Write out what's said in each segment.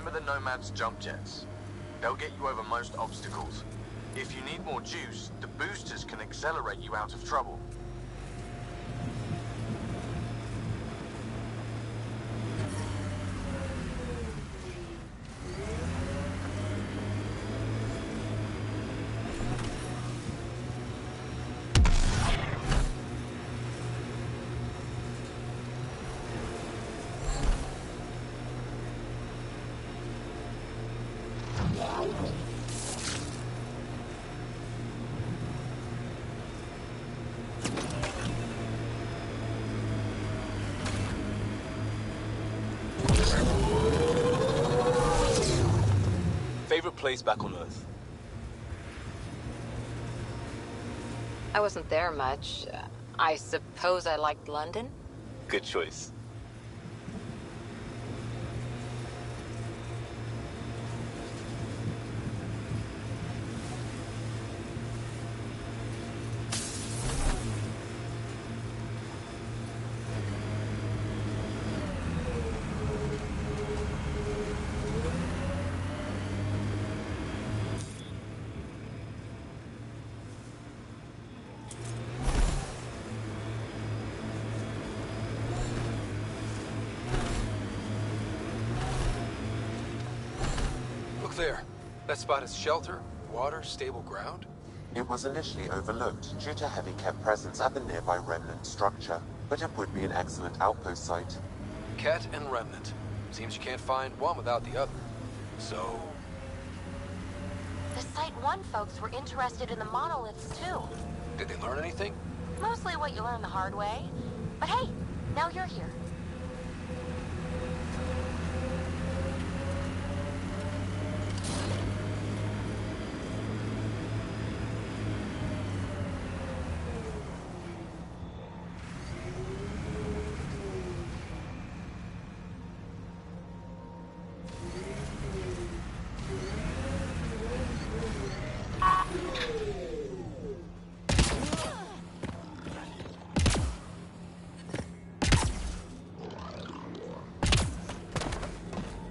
for the Nomad's jump jets. They'll get you over most obstacles. If you need more juice, the boosters can accelerate you out of trouble. Favorite place back on Earth? I wasn't there much. I suppose I liked London? Good choice. There. That spot is shelter, water, stable ground? It was initially overlooked due to heavy kept presence at the nearby remnant structure, but it would be an excellent outpost site. Ket and remnant. Seems you can't find one without the other. So... The Site 1 folks were interested in the monoliths too. Did they learn anything? Mostly what you learn the hard way. But hey, now you're here.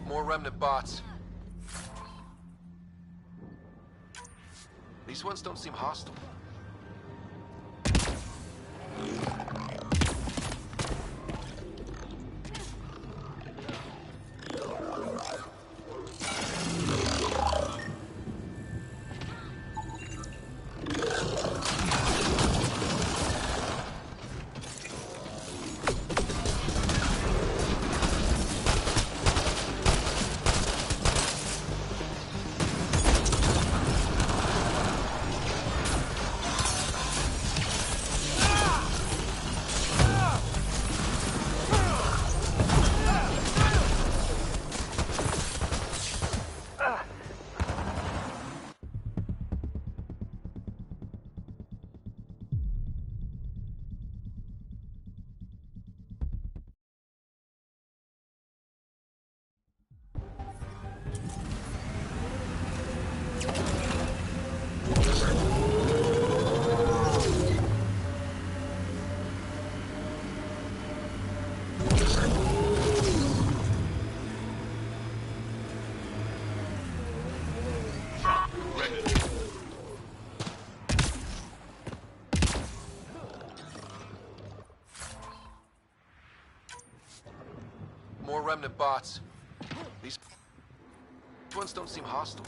More remnant bots. These ones don't seem hostile. More remnant bots. These ones don't seem hostile.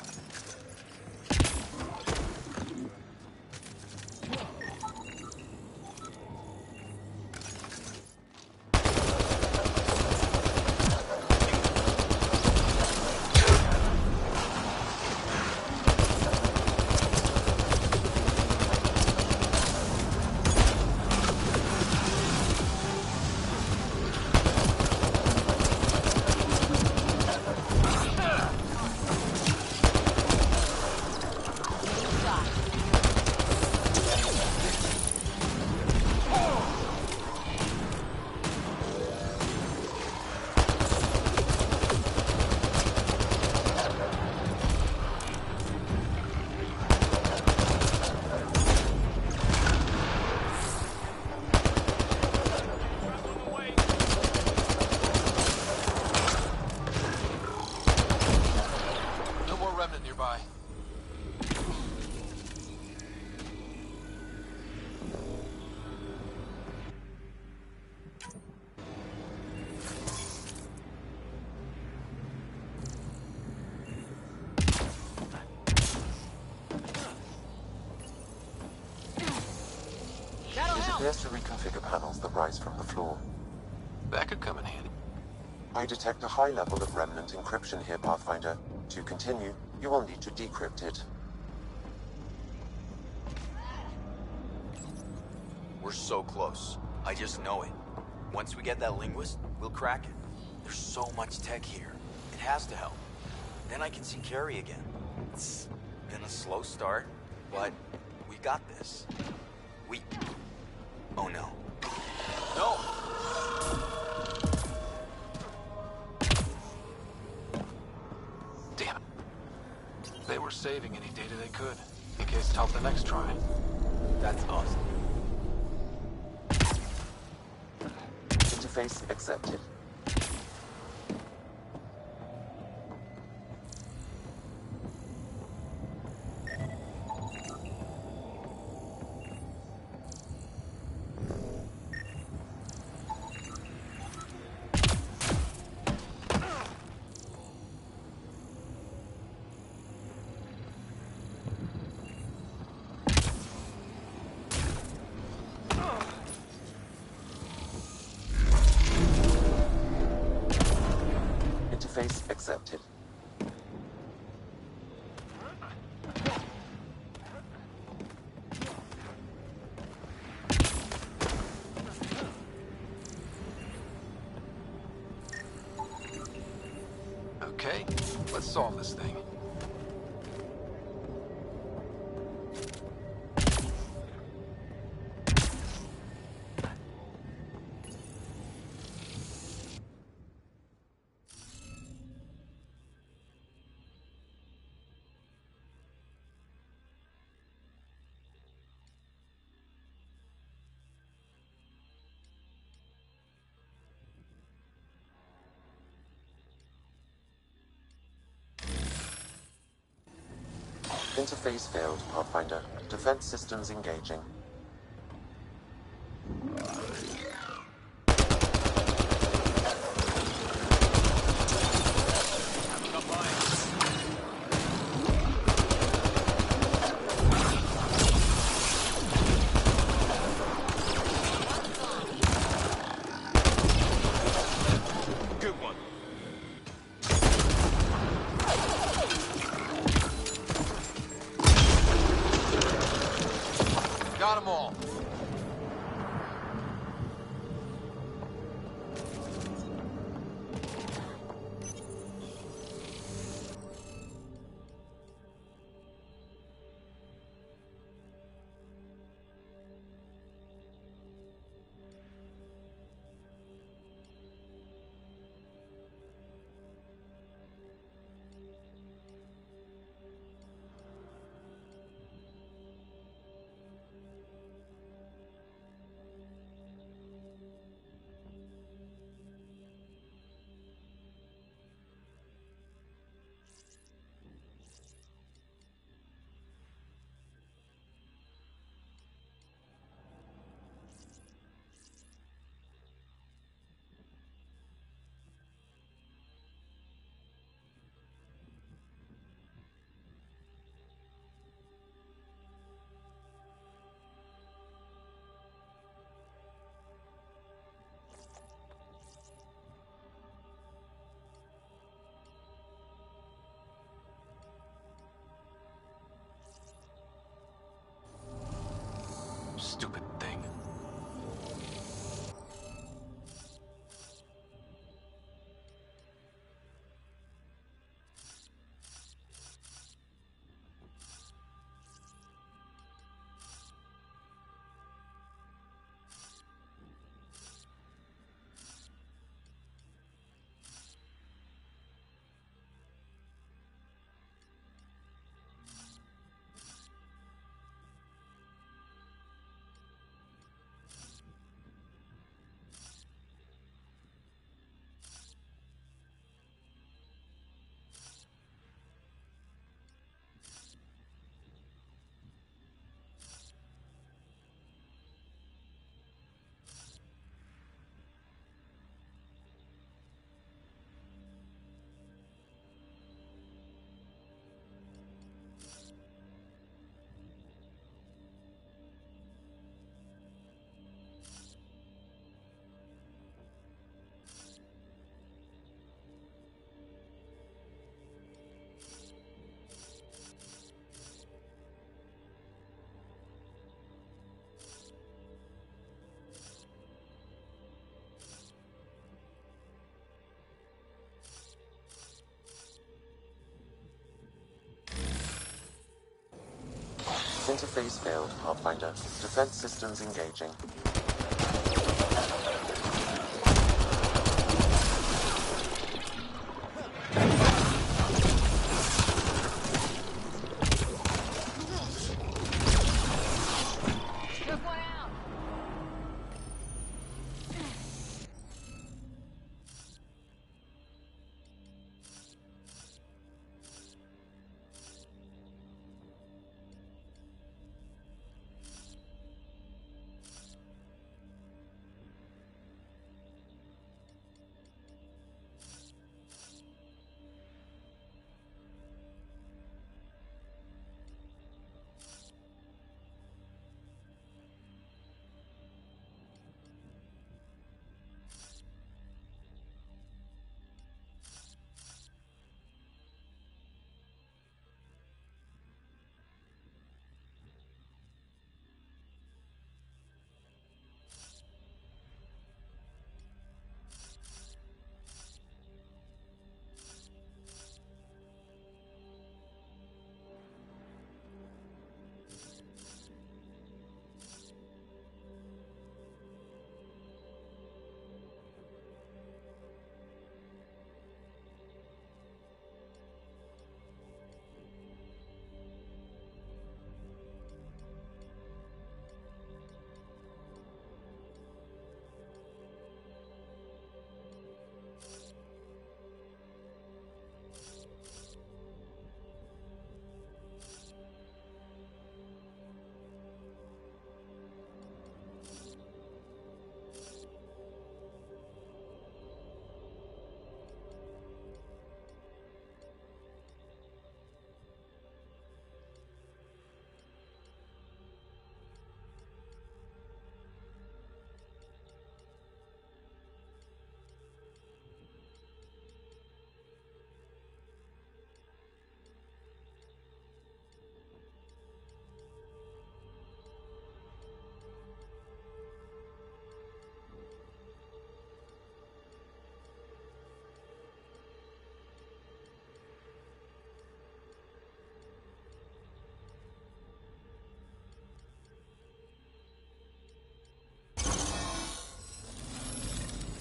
Appears to reconfigure panels that rise from the floor. That could come in handy. I detect a high level of remnant encryption here, Pathfinder. To continue, you will need to decrypt it. We're so close. I just know it. Once we get that linguist, we'll crack it. There's so much tech here. It has to help. Then I can see Carrie again. It's been a slow start, but we got this. Oh no. No! Damn it. They were saving any data they could, in case it helped the next try. That's awesome. Interface accepted. Interface accepted. Okay, let's solve this thing. Interface failed, Pathfinder. Defense systems engaging. Good one. Got them all. Stupid thing. Interface failed, Pathfinder. Defense systems engaging. Took one out.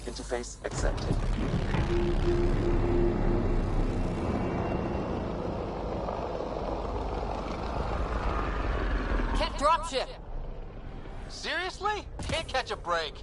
Interface accepted. Can't dropship. Seriously? Can't catch a break.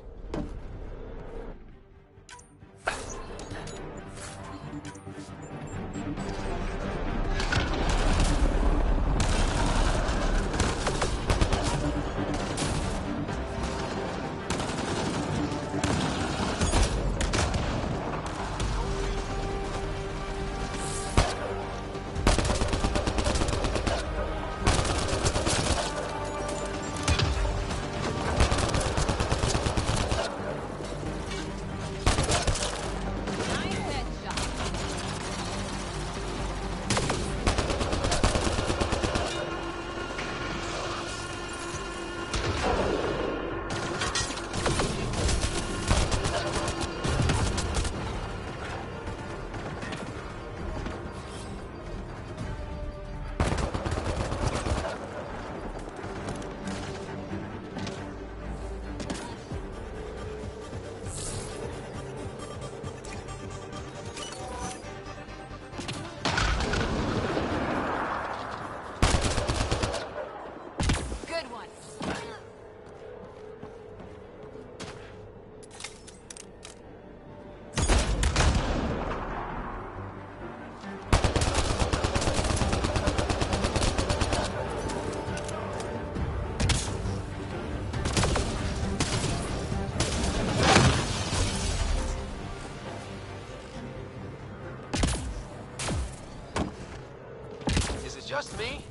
Just me?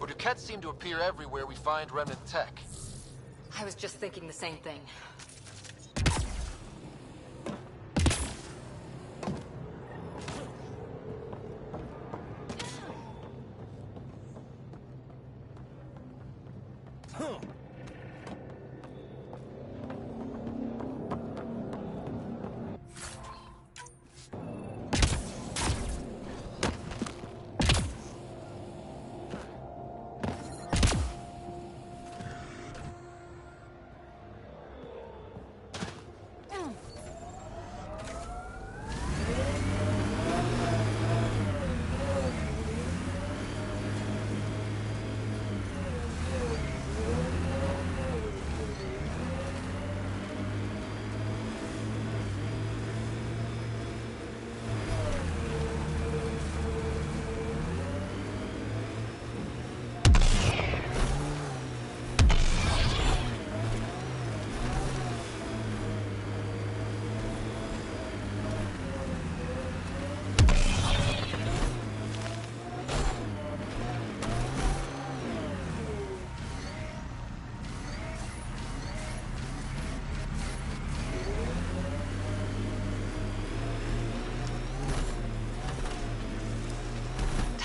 Or do Kets seem to appear everywhere we find remnant tech? I was just thinking the same thing.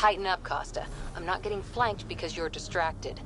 Tighten up, Costa. I'm not getting flanked because you're distracted.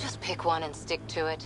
Just pick one and stick to it.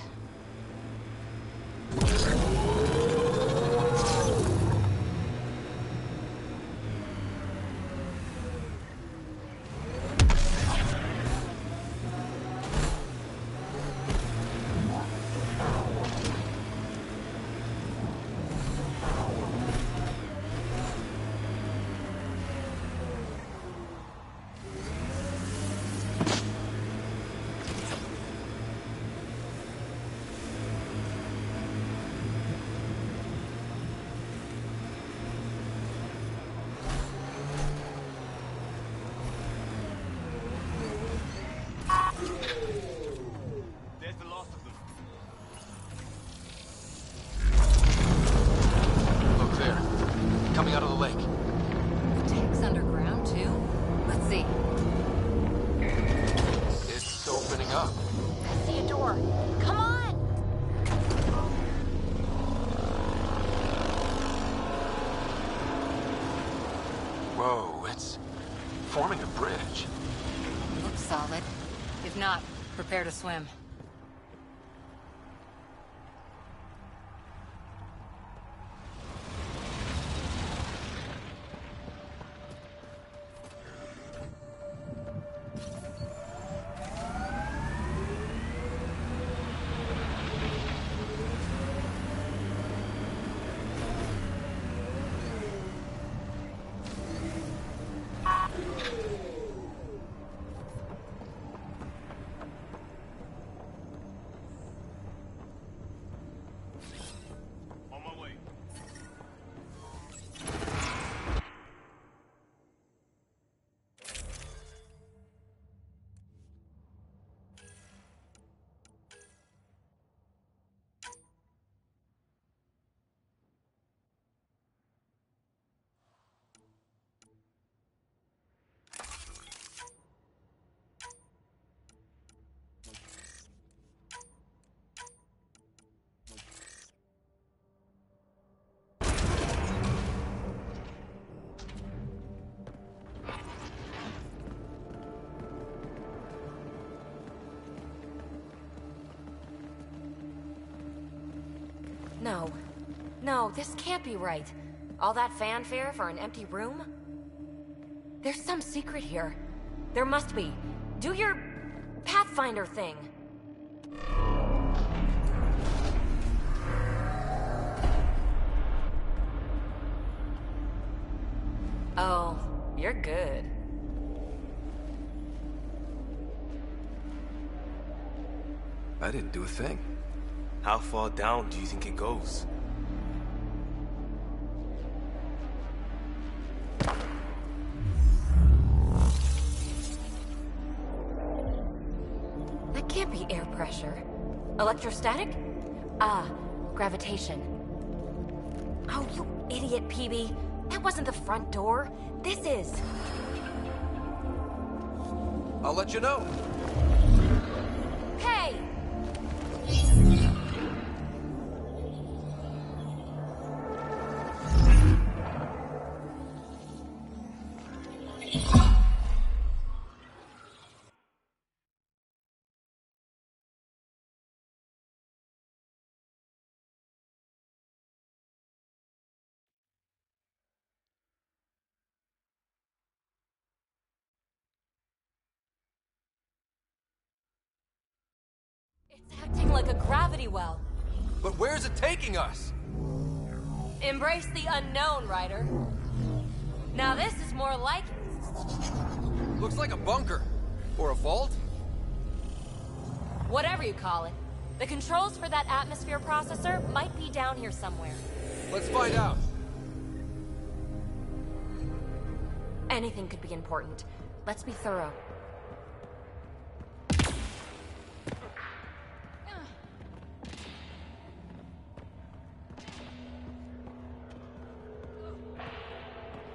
There's the last of them. Look there. Coming out of the lake. The tank's underground, too? Let's see. It's opening up. I see a door. Come on! Whoa, it's forming a bridge. Looks solid. If not, prepare to swim. On my way. No. No, this can't be right. All that fanfare for an empty room? There's some secret here. There must be. Do your Pathfinder thing. Oh, you're good. I didn't do a thing. How far down do you think it goes? That can't be air pressure. Electrostatic? Ah, gravitation. Oh, you idiot, PB. That wasn't the front door. This is. I'll let you know. Hey! It's acting like a gravity well. But where's it taking us? Embrace the unknown, Ryder. Now this is more like Looks like a bunker. Or a vault? whatever you call it. The controls for that atmosphere processor might be down here somewhere. Let's find out. Anything could be important. Let's be thorough.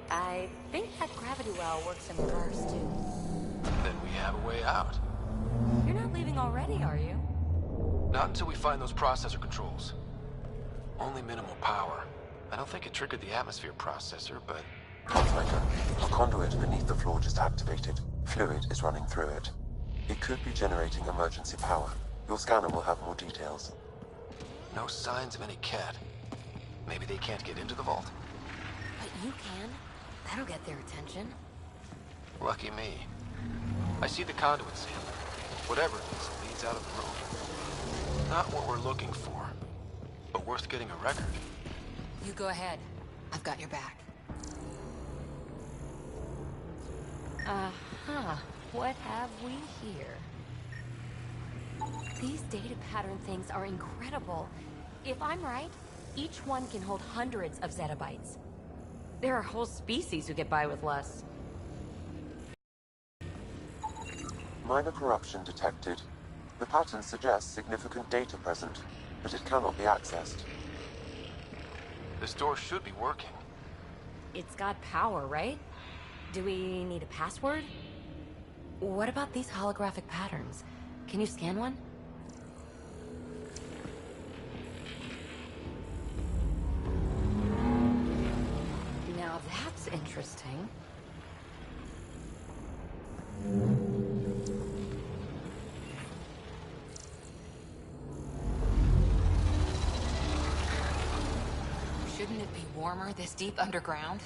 I think that gravity well works in reverse, too. Then we have a way out. You're not leaving already, are you? Not until we find those processor controls. Only minimal power. I don't think it triggered the atmosphere processor, but... Pathfinder, a conduit beneath the floor just activated. Fluid is running through it. It could be generating emergency power. Your scanner will have more details. no signs of any cat. Maybe they can't get into the vault. But you can. That'll get their attention. Lucky me. I see the conduit seal. Whatever it is, it leads out of the room. Not what we're looking for, but worth getting a record. You go ahead. I've got your back. Uh-huh. What have we here? These data pattern things are incredible. If I'm right, each one can hold hundreds of zettabytes. There are whole species who get by with less. Minor corruption detected. The pattern suggests significant data present, but it cannot be accessed. This door should be working. It's got power, right? Do we need a password? What about these holographic patterns? Can you scan one? Now that's interesting. Shouldn't it be warmer this deep underground?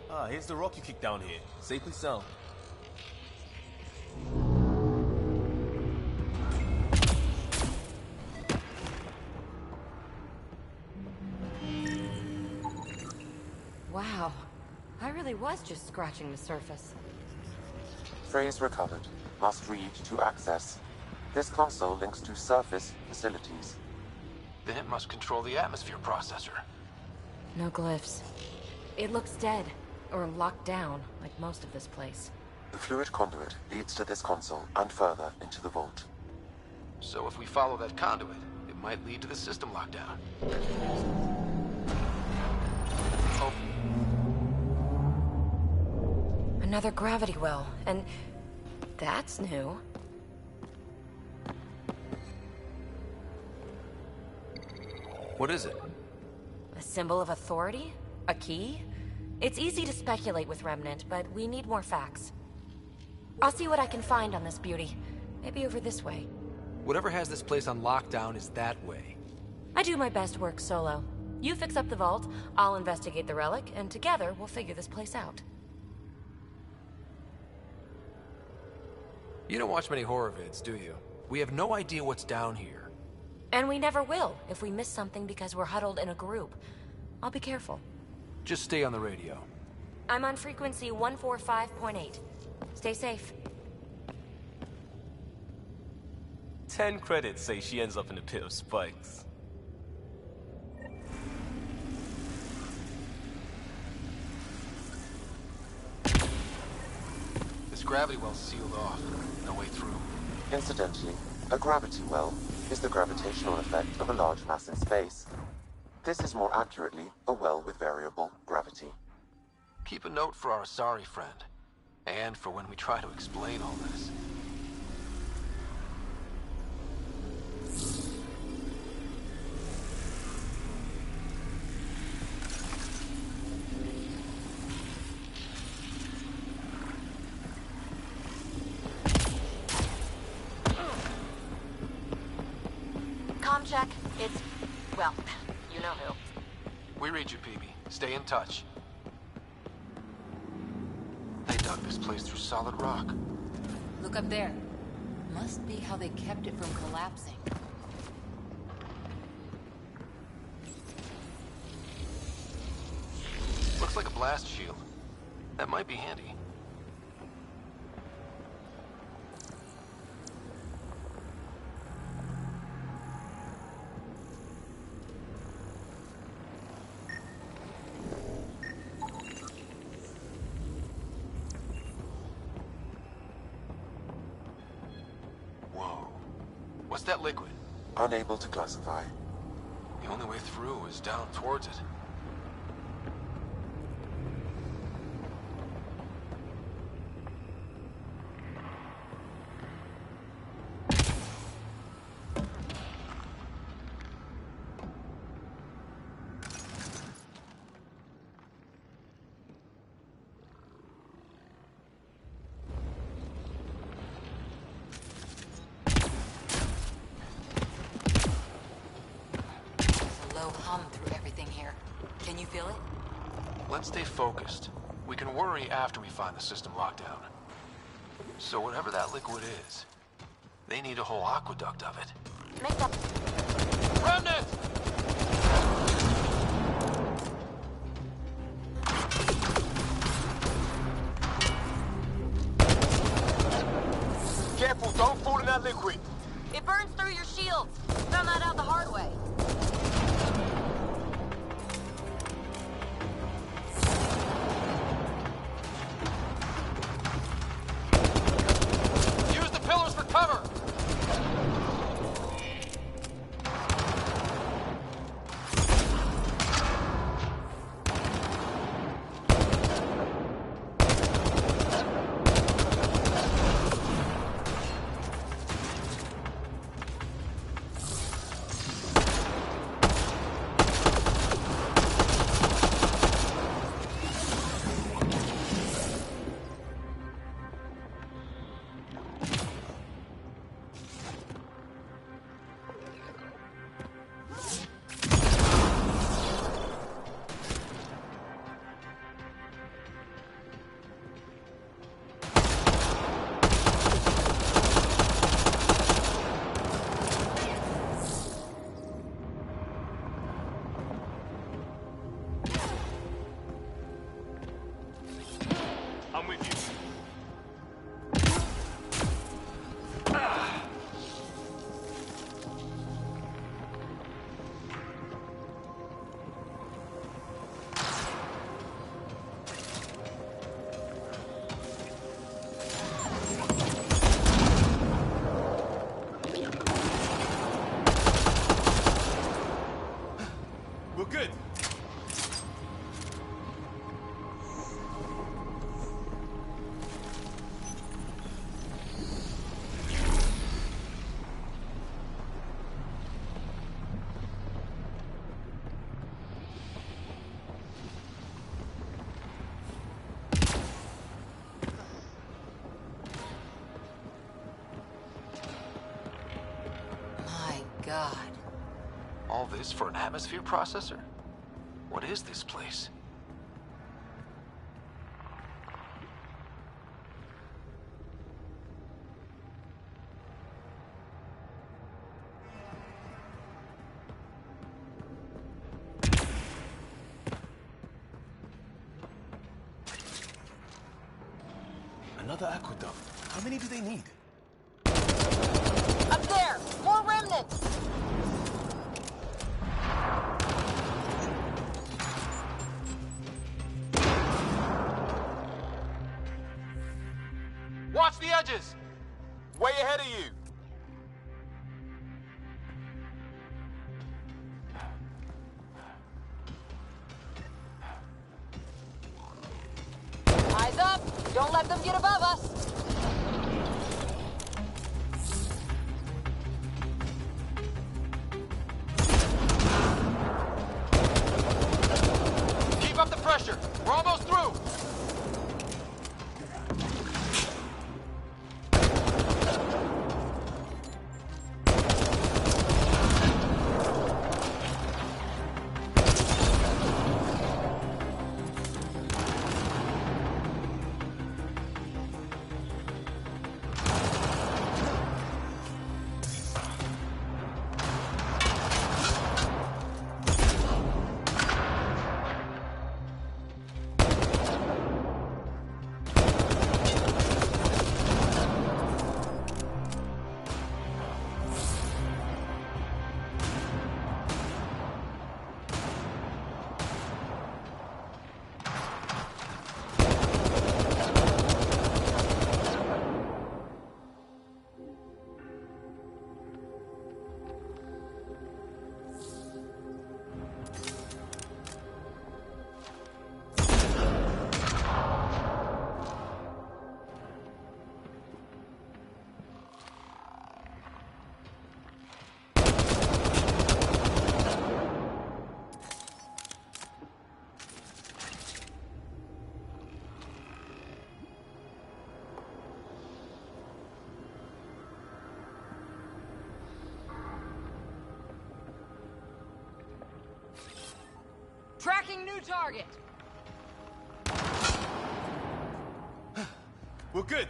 Ah, here's the rock you kicked down here. Safely sound. Wow. I really was just scratching the surface. Phrase recovered. Must read to access. This console links to surface facilities. Then it must control the atmosphere processor. No glyphs. It looks dead, or locked down, like most of this place. The fluid conduit leads to this console and further into the vault. So if we follow that conduit, it might lead to the system lockdown. Oh, Another gravity well, and that's new. what is it? A symbol of authority? A key? It's easy to speculate with Remnant, but we need more facts. I'll see what I can find on this beauty. Maybe over this way. Whatever has this place on lockdown is that way. I do my best work solo. You fix up the vault, I'll investigate the relic, and together we'll figure this place out. You don't watch many horror vids, do you? We have no idea what's down here. And we never will if we miss something because we're huddled in a group. I'll be careful. Just stay on the radio. I'm on frequency 145.8. Stay safe. 10 credits say she ends up in a pit of spikes. This gravity well's sealed off. No way through. Incidentally, a gravity well is the gravitational effect of a large mass in space. This is more accurately a well with variable gravity. Keep a note for our sorry friend. And for when we try to explain all this. Comm check. It's... well, you know who. We read you, PB. Stay in touch. place through solid rock. Look up there. Must be how they kept it from collapsing. Looks like a blast shield. That might be handy. Whoa. What's that liquid? Unable to classify. The only way through is down towards it. Hum through everything here. Can you feel it? Let's stay focused. We can worry after we find the system lockdown. So whatever that liquid is, they need a whole aqueduct of it. Make up. Remnant! Careful, don't fall in that liquid. It burns through your shields. Found that out the hard way. Use the pillars for cover! I'm with you. We're good. My God. All this for an atmosphere processor? What is this place? Another aqueduct. How many do they need? Up there! More remnants! Watch the edges! Way ahead of you! Eyes up! Don't let them get above us! Keep up the pressure! We're almost through! Marking new target. We're good.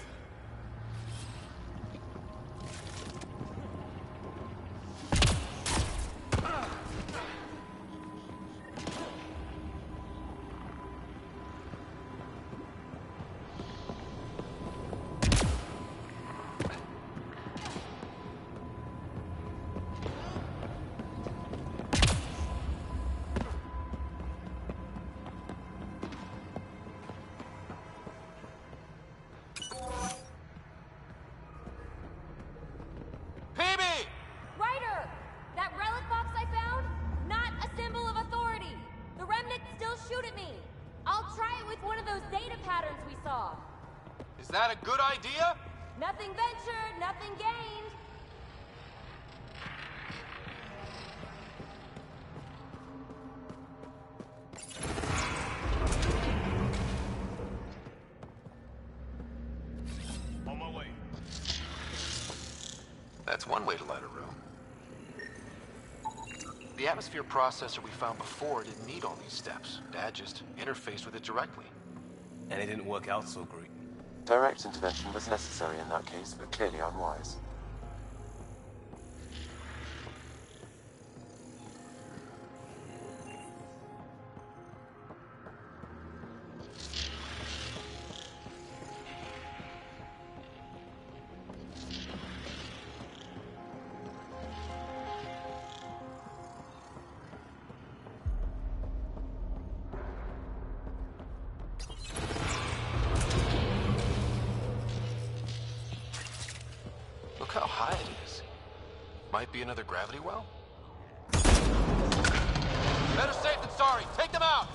Ryder! That relic box I found? Not a symbol of authority. The remnants still shoot at me. I'll try it with one of those data patterns we saw. Is that a good idea? Nothing ventured, nothing gained. On my way. That's one way to light a room. The atmosphere processor we found before didn't need all these steps. Dad just interfaced with it directly. And it didn't work out so great. Direct intervention was necessary in that case, but clearly unwise. Look how high it is. Might be another gravity well? Better safe than sorry. Take them out!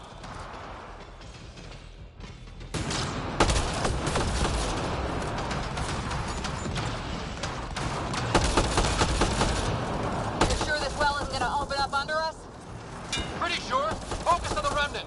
You sure this well isn't gonna open up under us? Pretty sure. Focus on the remnant.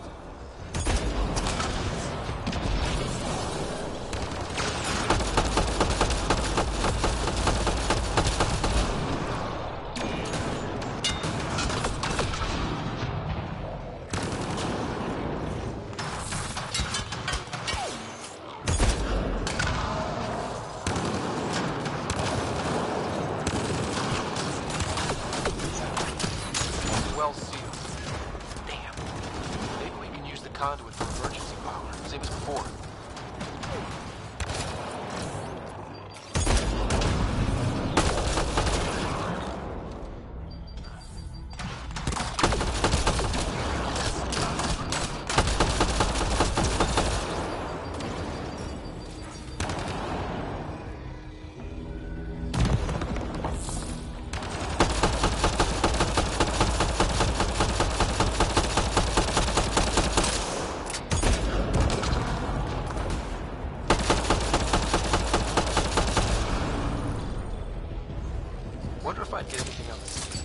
Well sealed. Damn. Maybe we can use the conduit for emergency power, same as before. Wonder if I'd get anything on the scene.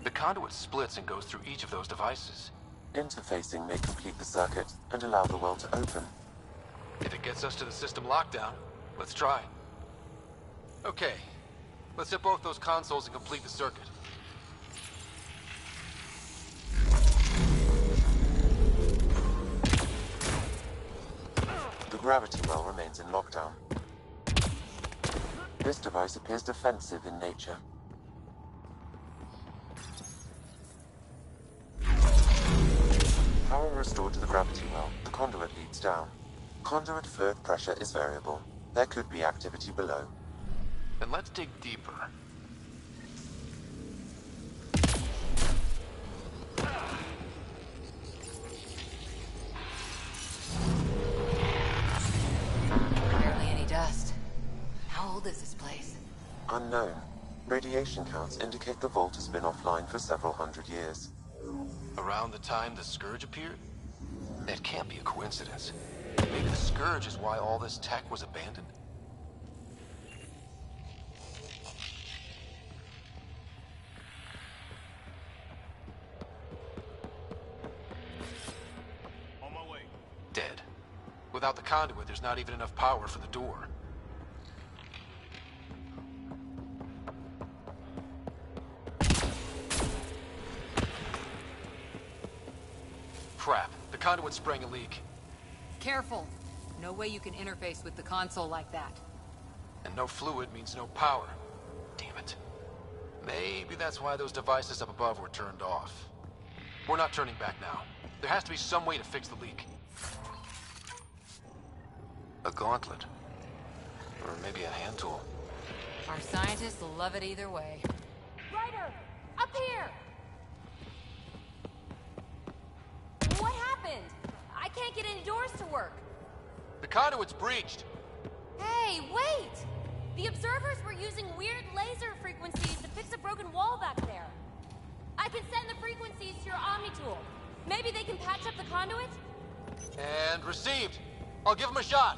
The conduit splits and goes through each of those devices. Interfacing may complete the circuit and allow the well to open. If it gets us to the system lockdown, let's try. Okay, let's hit both those consoles and complete the circuit. The gravity well remains in lockdown. This device appears defensive in nature. Power restored to the gravity well. The conduit leads down. Conduit fluid pressure is variable. There could be activity below. Then let's dig deeper. Barely any dust. How old is this place? Unknown. Radiation counts indicate the vault has been offline for several hundred years. Around the time the Scourge appeared? That can't be a coincidence. Maybe the Scourge is why all this tech was abandoned? On my way. Dead. Without the conduit, there's not even enough power for the door. Crap. The conduit's spraying a leak. Careful. No way you can interface with the console like that. And no fluid means no power. Damn it. Maybe that's why those devices up above were turned off. We're not turning back now. There has to be some way to fix the leak. A gauntlet. Or maybe a hand tool. Our scientists will love it either way. Ryder! Up here! What happened? I can't get any doors to work. The conduit's breached. Hey, wait! The observers were using weird laser frequencies to fix a broken wall back there. I can send the frequencies to your Omni tool. Maybe they can patch up the conduit? And received. I'll give him a shot.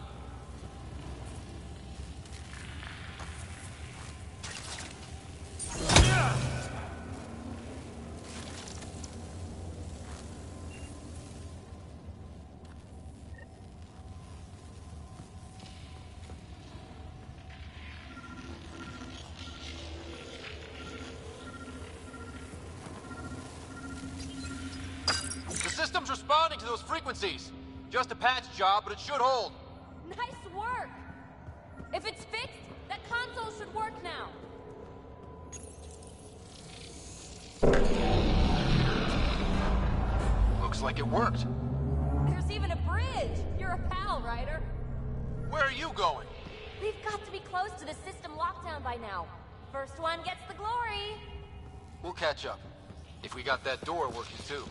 The system's responding to those frequencies. Just a patch job, but it should hold. Nice work! If it's fixed, that console should work now. Looks like it worked. There's even a bridge! You're a pal, Ryder. Where are you going? We've got to be close to the system lockdown by now. First one gets the glory. We'll catch up. If we got that door working too.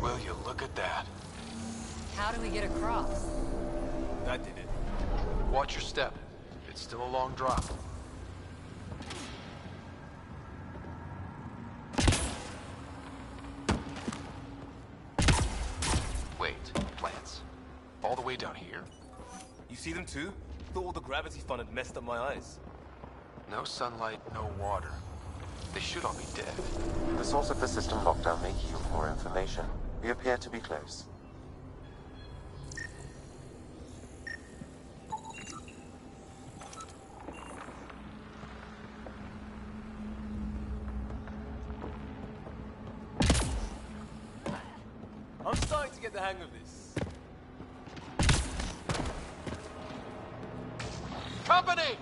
Will you look at that? How do we get across? That did it. Watch your step. It's still a long drop. Wait, plants. All the way down here? You see them too? Thought all the gravity fun had messed up my eyes. No sunlight, no water. They should all be dead. The source of the system lockdown may yield more information. We appear to be close. I'm starting to get the hang of this. Company!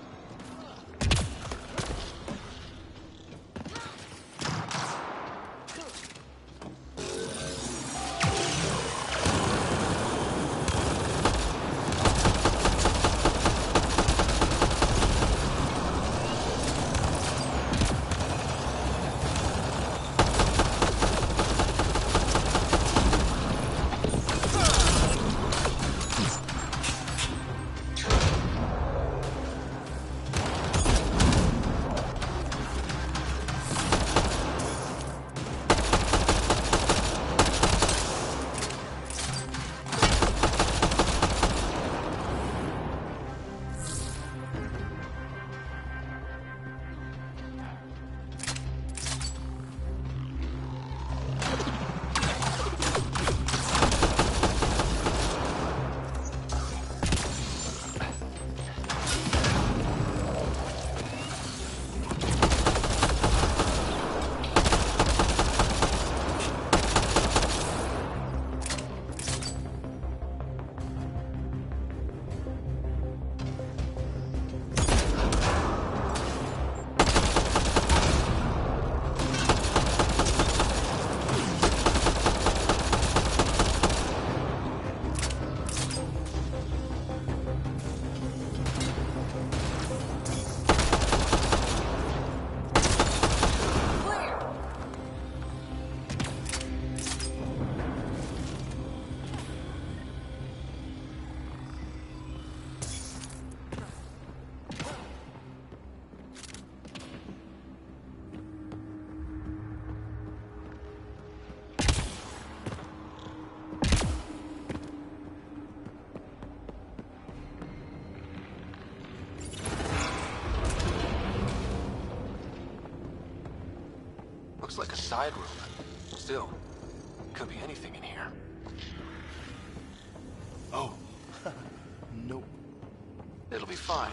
Looks like a side room. Still, could be anything in here. Oh. Nope. It'll be fine.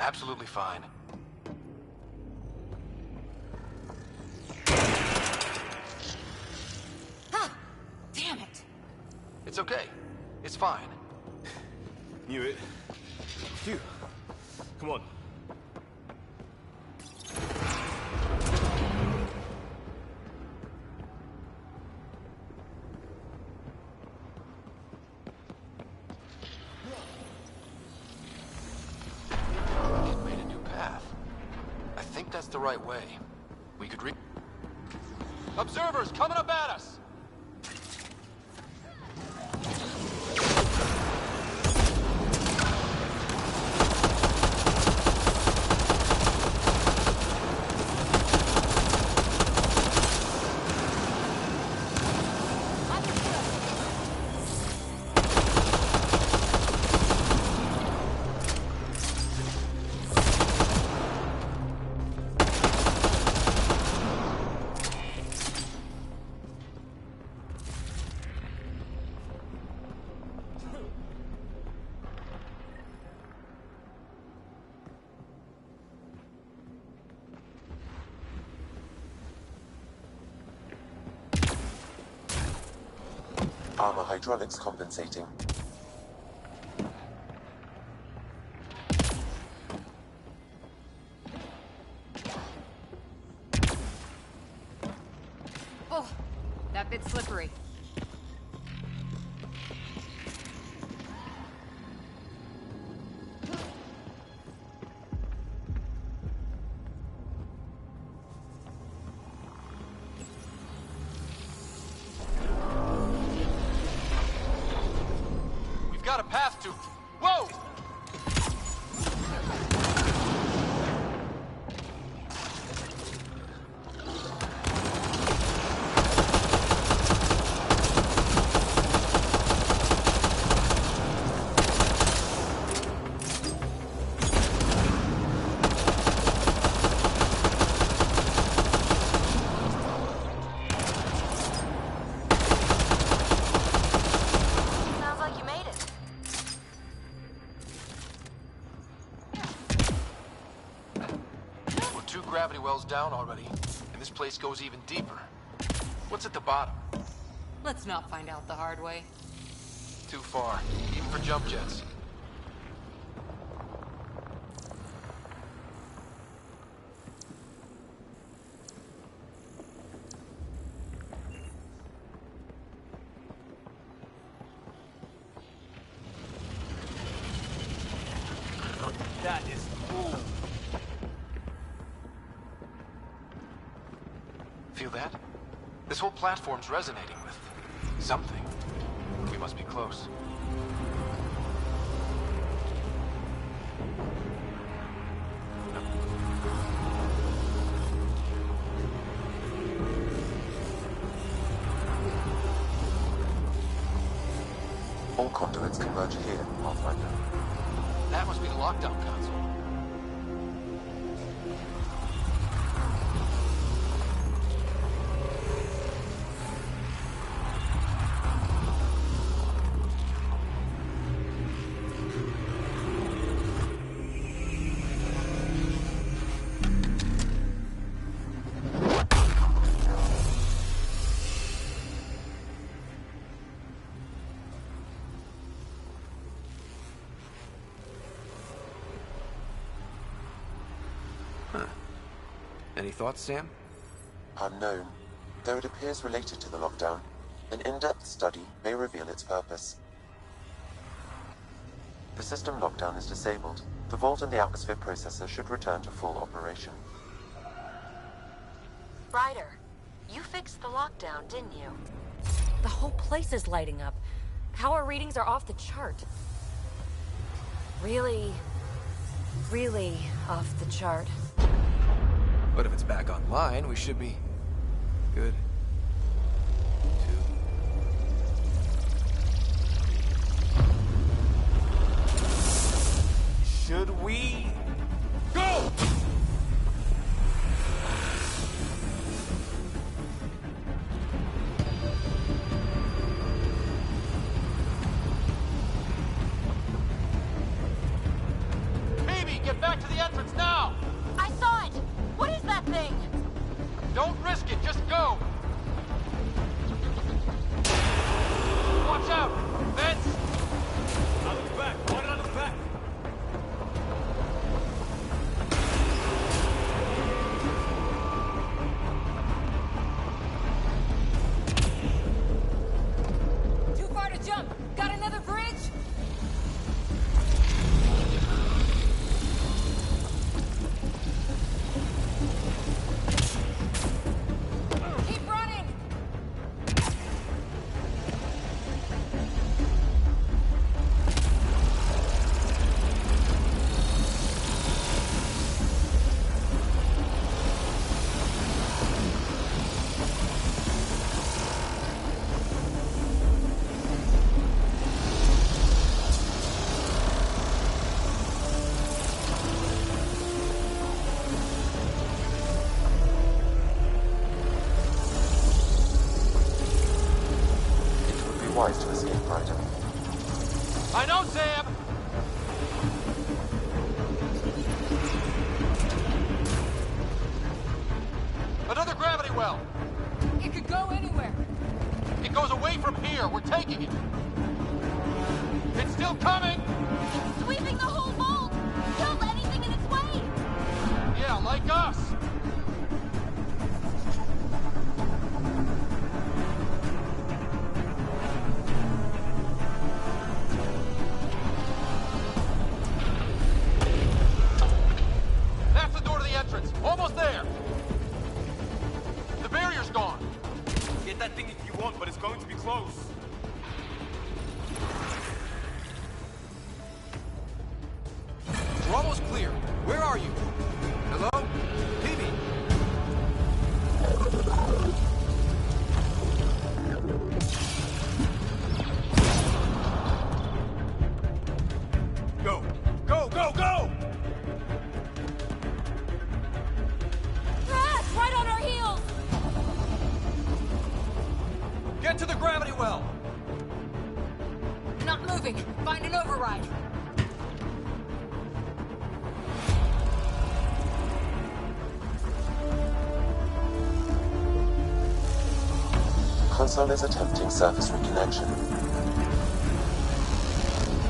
Absolutely fine. Ah! Damn it! It's okay. It's fine. Knew it. Phew. Come on. It made a new path. I think that's the right way. We could Observers coming up at us! Armor hydraulics compensating. Oh, that bit's slippery. We've got a path to... Whoa! Sounds like you made it. We're 2 gravity wells down already, and this place goes even deeper. What's at the bottom? Let's not find out the hard way. Too far, even for jump jets. That is cool. Feel that? This whole platform's resonating with something. We must be close. All conduits converge here, Pathfinder. That must be the lockdown console. Any thoughts, Sam? Unknown. Though it appears related to the lockdown, an in-depth study may reveal its purpose. The system lockdown is disabled. The vault and the atmosphere processor should return to full operation. Ryder, you fixed the lockdown, didn't you? The whole place is lighting up. Power readings are off the chart. Really off the chart. But if it's back online, we should be good. 2. Should we go? Baby, get back to the Rider. I know, Sam! Another gravity well! It could go anywhere. It goes away from here. We're taking it. It's still coming! It's sweeping the whole vault! Kill anything in its way! Yeah, like us! That's the door to the entrance. Almost there. The barrier's gone. Get that thing if you want, but it's going to be close. We're almost clear. Where are you? Hello? Peavy? Go! Go, go, go! Crash! Right on our heels! Get to the gravity well! Not moving. Find an override. Console is attempting surface reconnection.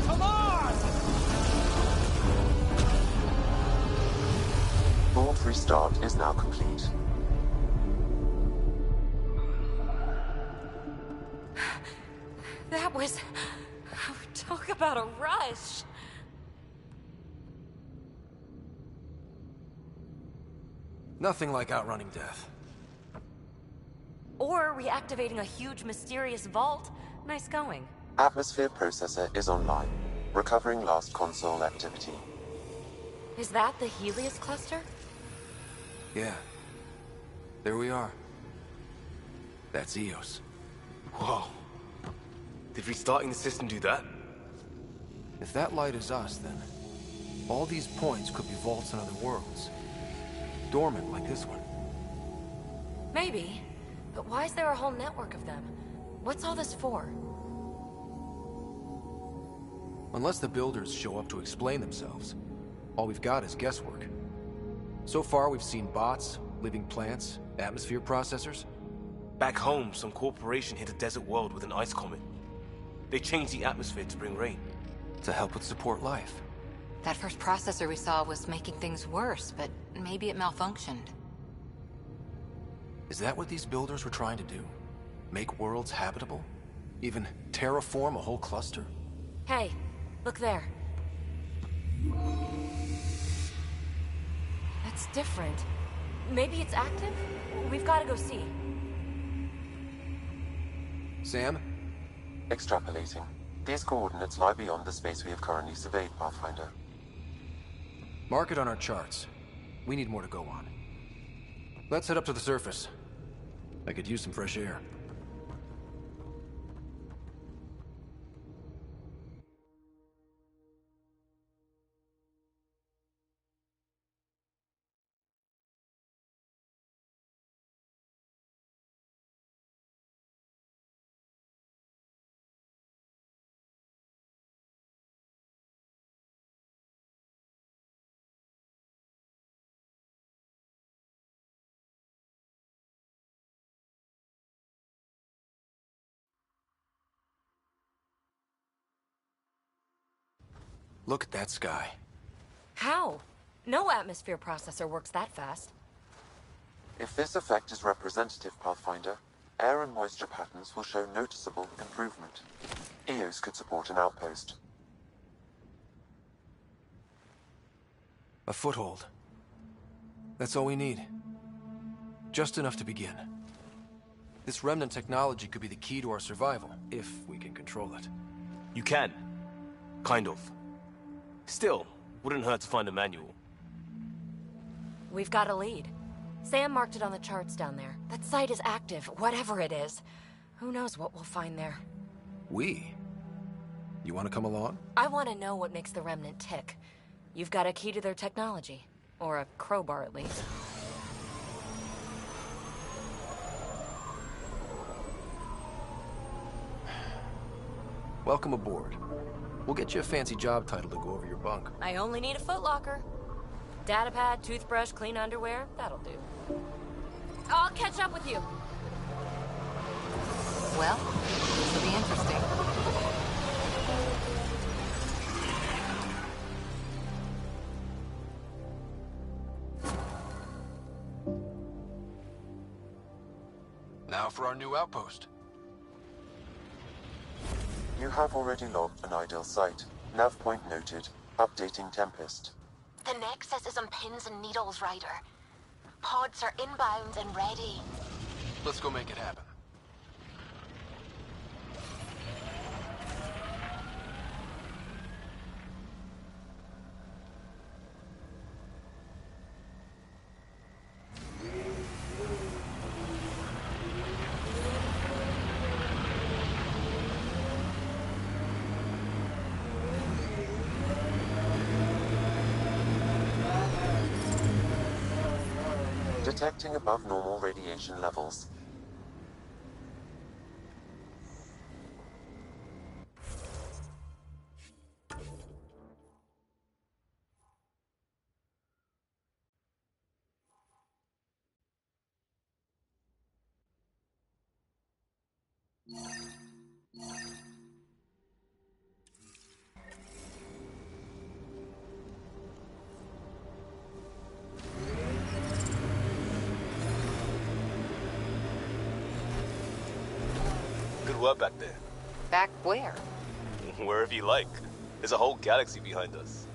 Come on! Vault restart is now complete. That was... Talk about a rush! Nothing like outrunning death. Or reactivating a huge, mysterious vault. Nice going. Atmosphere processor is online, recovering last console activity. Is that the Helios cluster? Yeah. There we are. That's Eos. Whoa. Did restarting the system do that? If that light is us, then all these points could be vaults in other worlds. Dormant like this one. Maybe. But why is there a whole network of them? What's all this for? Unless the builders show up to explain themselves, all we've got is guesswork. So far, we've seen bots, living plants, atmosphere processors. Back home, some corporation hit a desert world with an ice comet. They changed the atmosphere to bring rain. To help with support life. That first processor we saw was making things worse, but maybe it malfunctioned. Is that what these builders were trying to do? Make worlds habitable? Even terraform a whole cluster? Hey, look there. That's different. Maybe it's active? We've got to go see. Sam? Extrapolating. These coordinates lie beyond the space we have currently surveyed, Pathfinder. Mark it on our charts. We need more to go on. Let's head up to the surface. I could use some fresh air. Look at that sky. How? No atmosphere processor works that fast. If this effect is representative, Pathfinder, air and moisture patterns will show noticeable improvement. Eos could support an outpost. A foothold. That's all we need. Just enough to begin. This remnant technology could be the key to our survival, if we can control it. You can. Kind of. Still, wouldn't hurt to find a manual. We've got a lead. Sam marked it on the charts down there. That site is active, whatever it is. Who knows what we'll find there. We? You want to come along? I want to know what makes the Remnant tick. You've got a key to their technology. Or a crowbar, at least. welcome aboard. We'll get you a fancy job title to go over your bunk. I only need a footlocker. Datapad, toothbrush, clean underwear, that'll do. I'll catch up with you. Well, this will be interesting. Now for our new outpost. You have already logged an ideal site. Nav point noted. Updating Tempest. The Nexus is on pins and needles, Ryder. Pods are inbound and ready. Let's go make it happen. Detecting above normal radiation levels. Good work back there. Back where? Wherever you like. There's a whole galaxy behind us.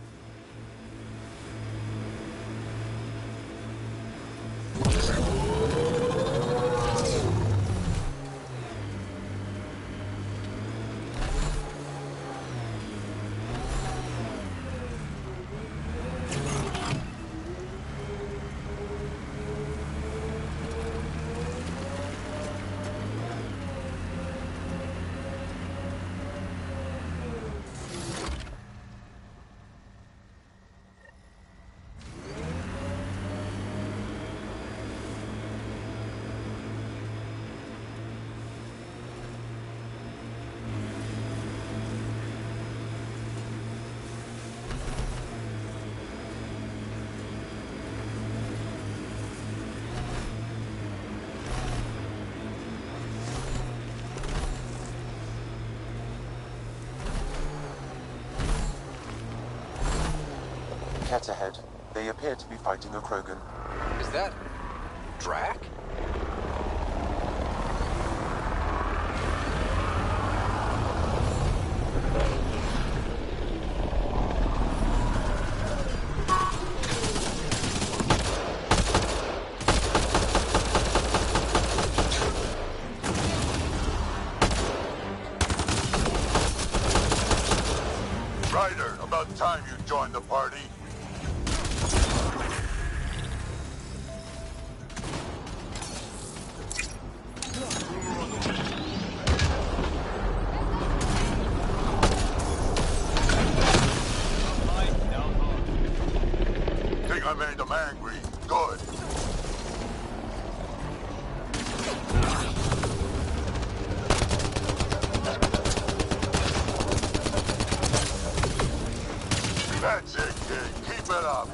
Cat ahead. They appear to be fighting a Krogan. Is that... Drac? Ryder, about time you joined the party. Think I made them angry. Good. That's it, kid. Keep it up.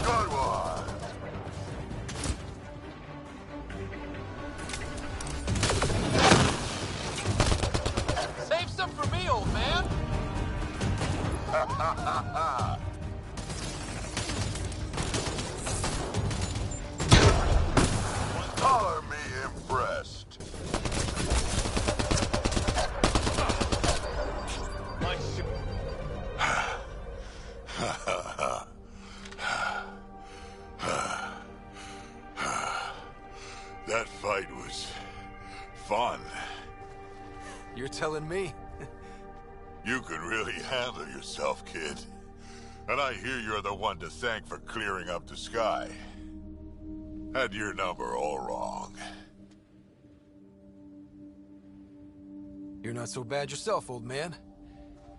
Good one. Save some for me, old man! Color me impressed. That fight was fun. You're telling me? You can really handle yourself, kid. And I hear you're the one to thank for clearing up the sky. Had your number all wrong. You're not so bad yourself, old man.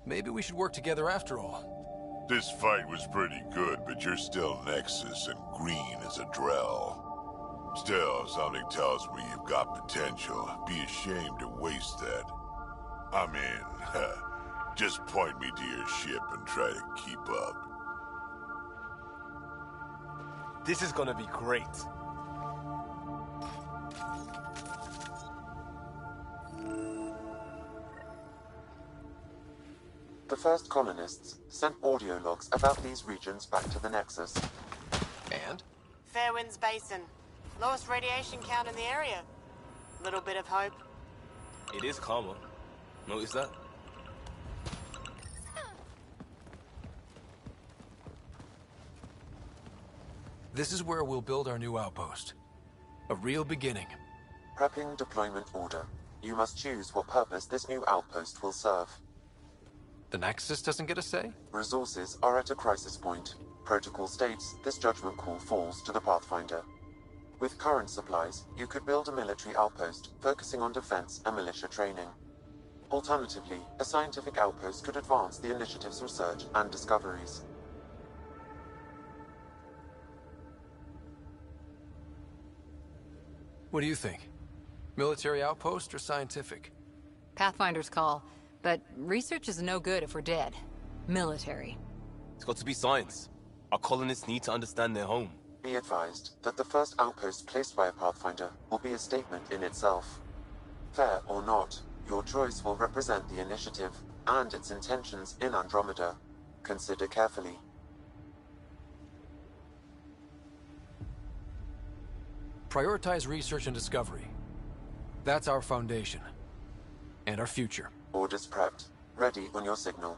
Maybe we should work together after all. This fight was pretty good, but you're still Nexus and green as a Drell. Still, something tells me you've got potential. Be ashamed to waste that. I mean, just point me to your ship and try to keep up. This is gonna be great. The first colonists sent audio logs about these regions back to the Nexus. And? Fairwinds Basin. Lowest radiation count in the area. Little bit of hope. It is calmer. Notice that? This is where we'll build our new outpost. A real beginning. Prepping deployment order. You must choose what purpose this new outpost will serve. The Nexus doesn't get a say? Resources are at a crisis point. Protocol states this judgment call falls to the Pathfinder. With current supplies, you could build a military outpost focusing on defense and militia training. Alternatively, a scientific outpost could advance the initiative's research and discoveries. What do you think? Military outpost or scientific? Pathfinder's call, but research is no good if we're dead. Military. It's got to be science. Our colonists need to understand their home. Be advised that the first outpost placed by a Pathfinder will be a statement in itself. Fair or not, your choice will represent the initiative and its intentions in Andromeda. Consider carefully. Prioritize research and discovery. That's our foundation. And our future. Orders prepped. Ready on your signal.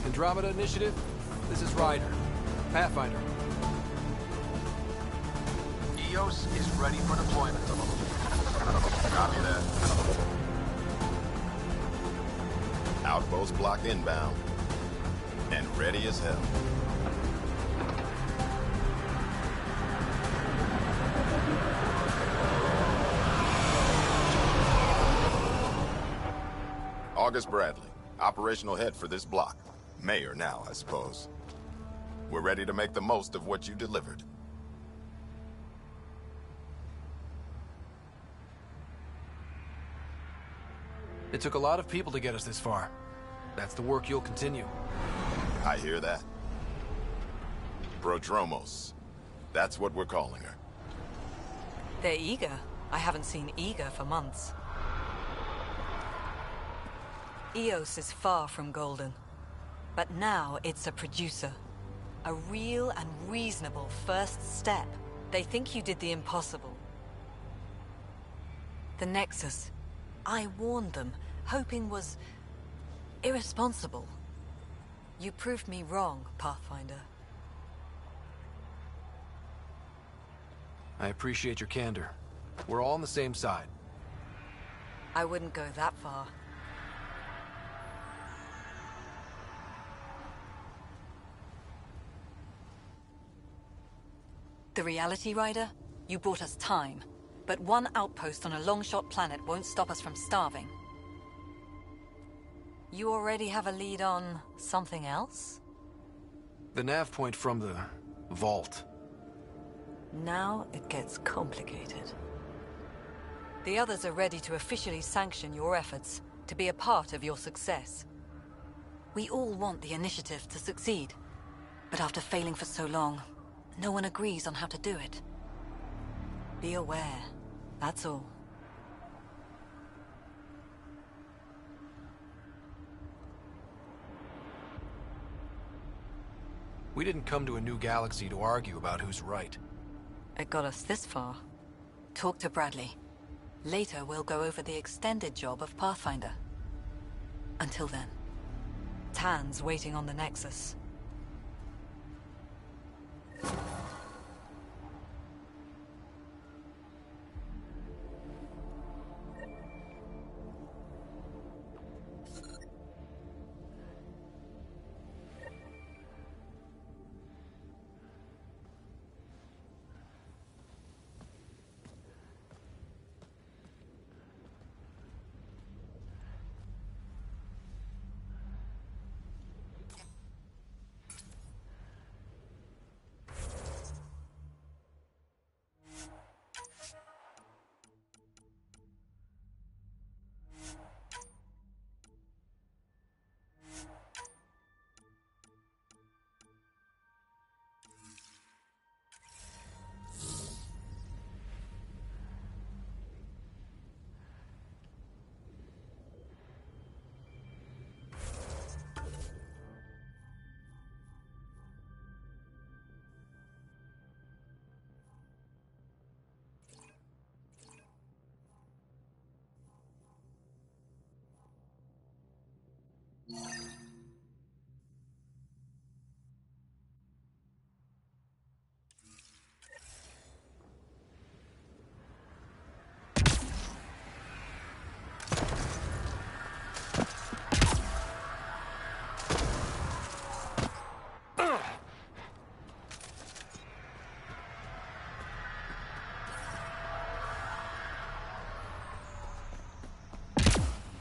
Andromeda Initiative, this is Ryder. Pathfinder. EOS is ready for deployment. Copy that. Outpost blocked inbound. And ready as hell. August Bradley, operational head for this block. Mayor now, I suppose. We're ready to make the most of what you delivered. It took a lot of people to get us this far. That's the work you'll continue. I hear that. Prodromos. That's what we're calling her. They're eager. I haven't seen eager for months. EOS is far from golden. But now it's a producer. A real and reasonable first step. They think you did the impossible. The Nexus. I warned them, hoping was irresponsible. You proved me wrong, Pathfinder. I appreciate your candor. We're all on the same side. I wouldn't go that far. The reality, Rider? You bought us time. But one outpost on a long-shot planet won't stop us from starving. You already have a lead on something else? The nav point from the vault. Now it gets complicated. The others are ready to officially sanction your efforts, to be a part of your success. We all want the initiative to succeed, but after failing for so long, no one agrees on how to do it. Be aware, that's all. We didn't come to a new galaxy to argue about who's right. It got us this far. Talk to Bradley. Later, we'll go over the extended job of Pathfinder. Until then, corrupt hands waiting on the Nexus.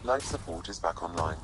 Life support is back online.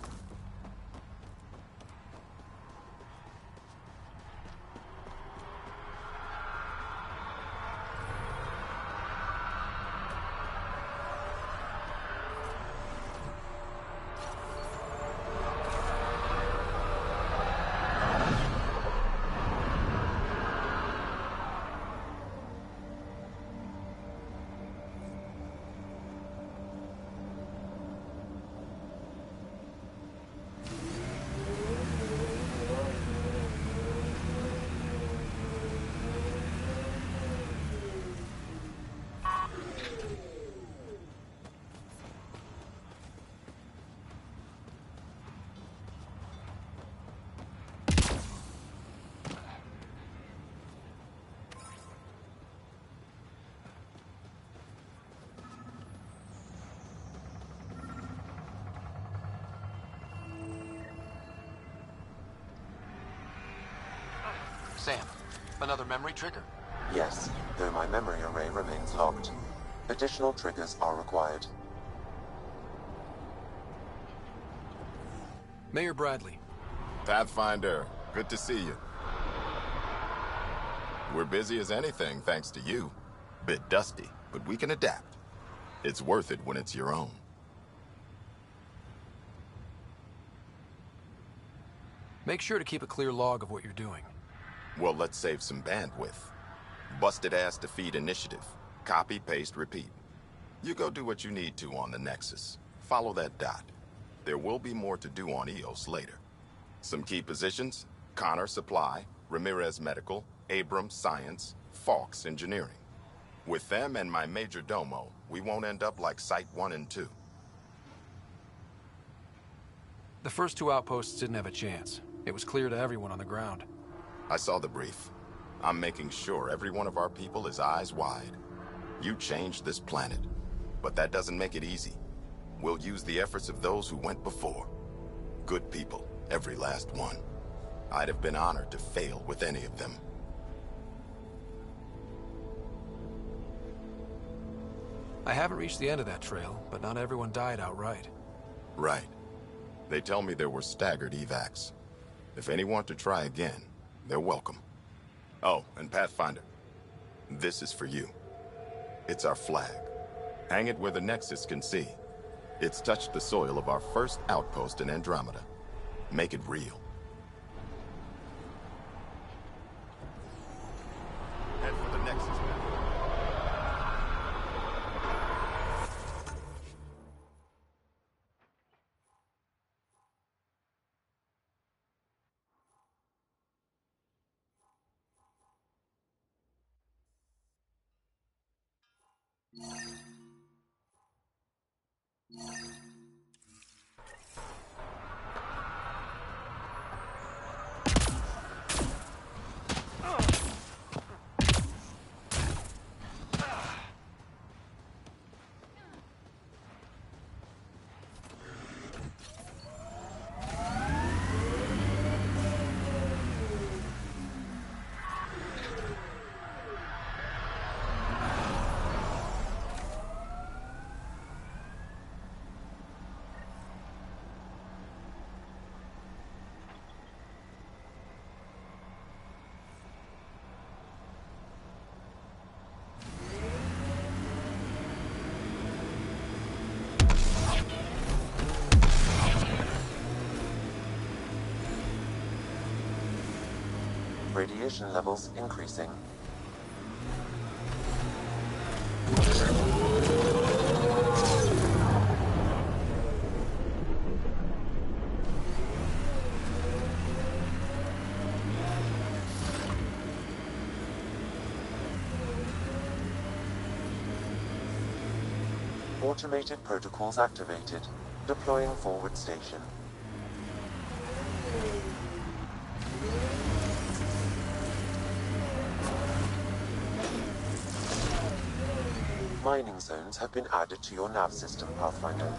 Sam, another memory trigger? Yes, though my memory array remains locked. Additional triggers are required. Mayor Bradley. Pathfinder, good to see you. We're busy as anything thanks to you. Bit dusty, but we can adapt. It's worth it when it's your own. Make sure to keep a clear log of what you're doing. Well, let's save some bandwidth. Busted ass defeat initiative. Copy, paste, repeat. You go do what you need to on the Nexus. Follow that dot. There will be more to do on EOS later. Some key positions: Connor Supply, Ramirez Medical, Abrams Science, Fawkes Engineering. With them and my major domo, we won't end up like Site 1 and 2. The first two outposts didn't have a chance. It was clear to everyone on the ground. I saw the brief. I'm making sure every one of our people is eyes wide. You changed this planet, but that doesn't make it easy. We'll use the efforts of those who went before. Good people, every last one. I'd have been honored to fail with any of them. I haven't reached the end of that trail, but not everyone died outright. Right. They tell me there were staggered evacs. If any want to try again, they're welcome. Oh, and Pathfinder, this is for you. It's our flag. Hang it where the Nexus can see. It's touched the soil of our first outpost in Andromeda. Make it real. Head for the Nexus, man. Radiation levels increasing. Automated protocols activated. Deploying forward station. Mining zones have been added to your nav system, Pathfinder.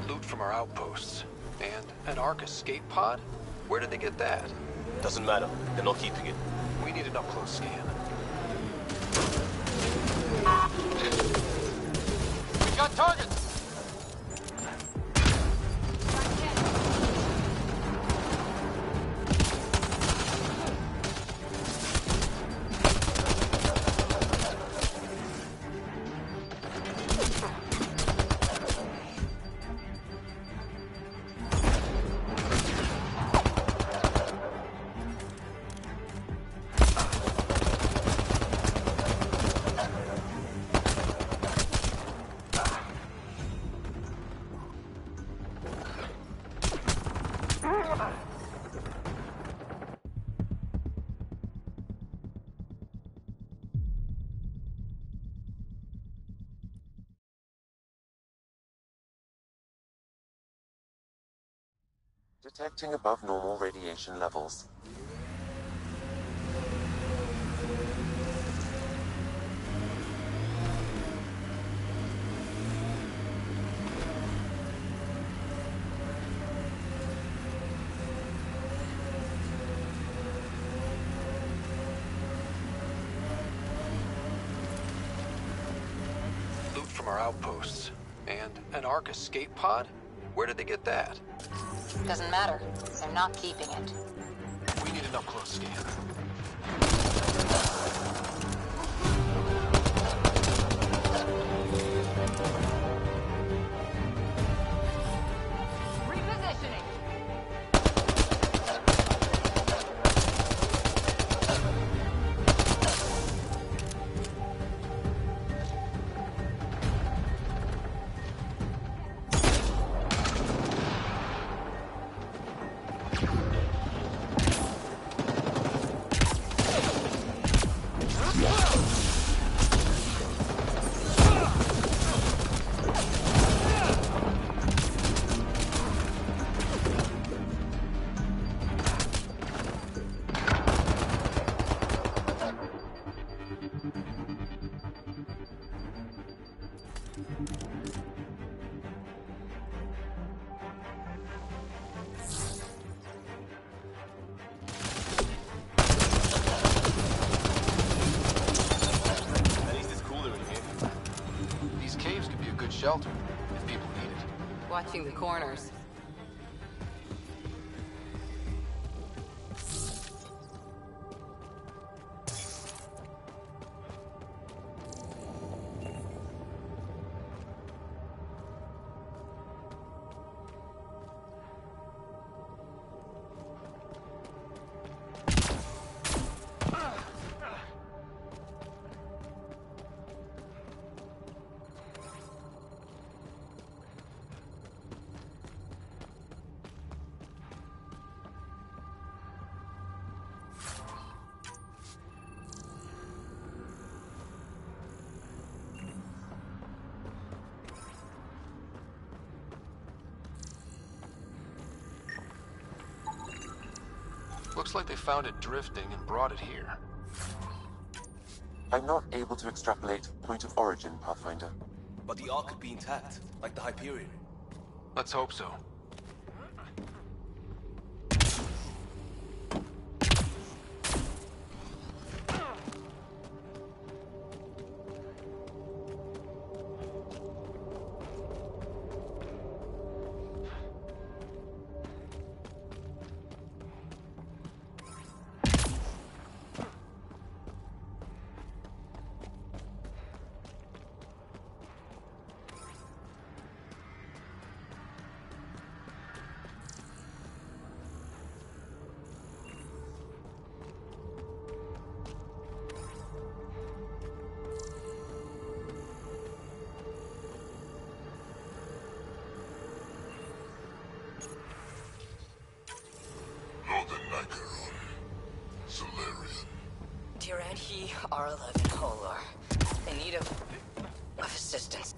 Loot from our outposts. And an Ark escape pod? Where did they get that? Doesn't matter. They're not keeping it. We need an up-close scan. We got targets! Detecting above normal radiation levels. Loot from our outposts. And an Ark escape pod? Where did they get that? Doesn't matter. They're not keeping it. We need an up-close scan. Repositioning. Shelter, if people need it. Watching the corners. Looks like they found it drifting and brought it here. I'm not able to extrapolate point of origin, Pathfinder. But the Ark could be intact, like the Hyperion. Let's hope so. Northern Nicaron. Solarian. Duranti R11 Holor. They need of assistance.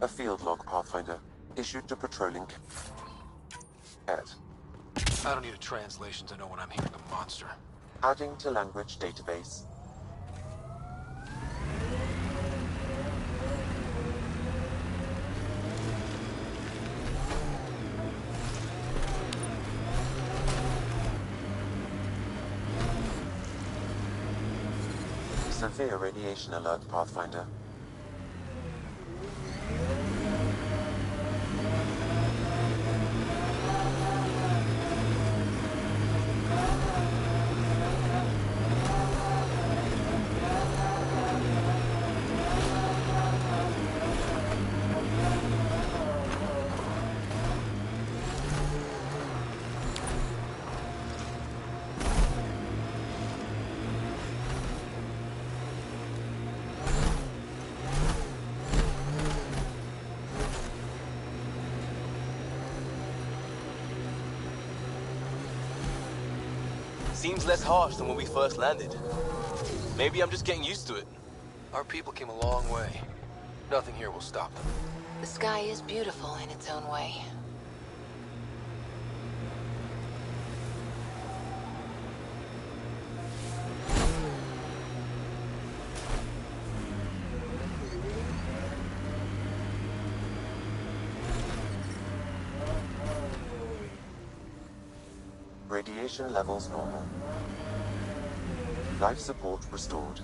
A field log, Pathfinder. Issued to patrolling Cat. I don't need a translation to know when I'm hearing a monster. Adding to language database. Severe radiation alert, Pathfinder. Seems less harsh than when we first landed. Maybe I'm just getting used to it. Our people came a long way. Nothing here will stop them. The sky is beautiful in its own way. Radiation levels normal. Life support restored.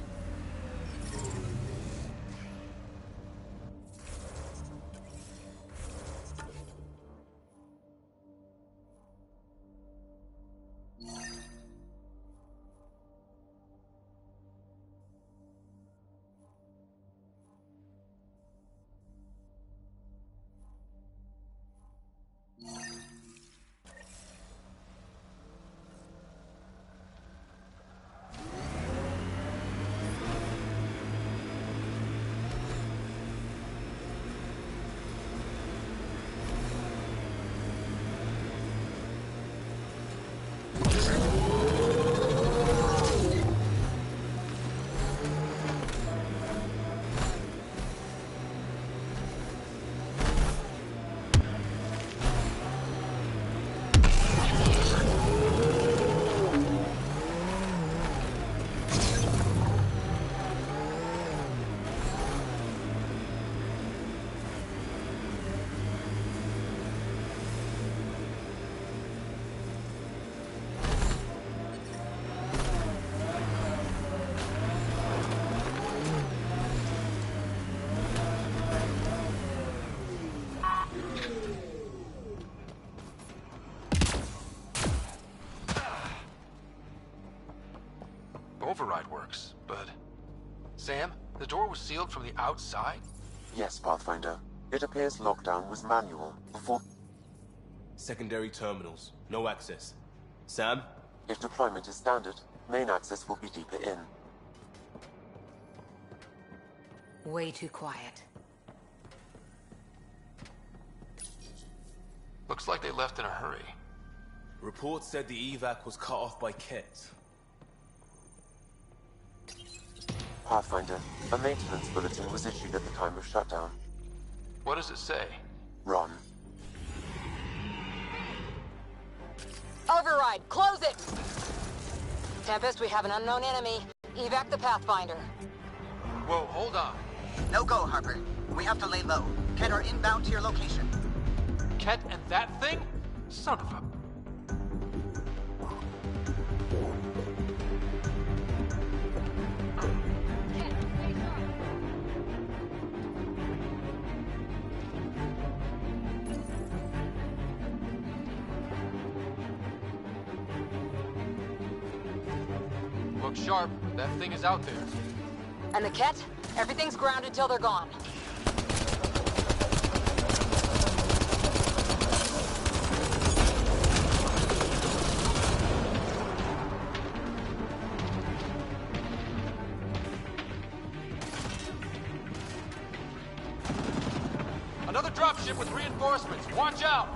Override works, but... Sam, the door was sealed from the outside? Yes, Pathfinder. It appears lockdown was manual before... Secondary terminals. No access. Sam? If deployment is standard, main access will be deeper in. Way too quiet. Looks like they left in a hurry. Reports said the evac was cut off by Ket. Pathfinder, a maintenance bulletin was issued at the time of shutdown. What does it say? Run. Override, close it! Tempest, we have an unknown enemy. Evac the Pathfinder. Whoa, hold on. No go, Harper. We have to lay low. Ket are inbound to your location. Ket and that thing? Son of a... Look sharp. That thing is out there. And the Ket? Everything's grounded till they're gone. Another dropship with reinforcements. Watch out!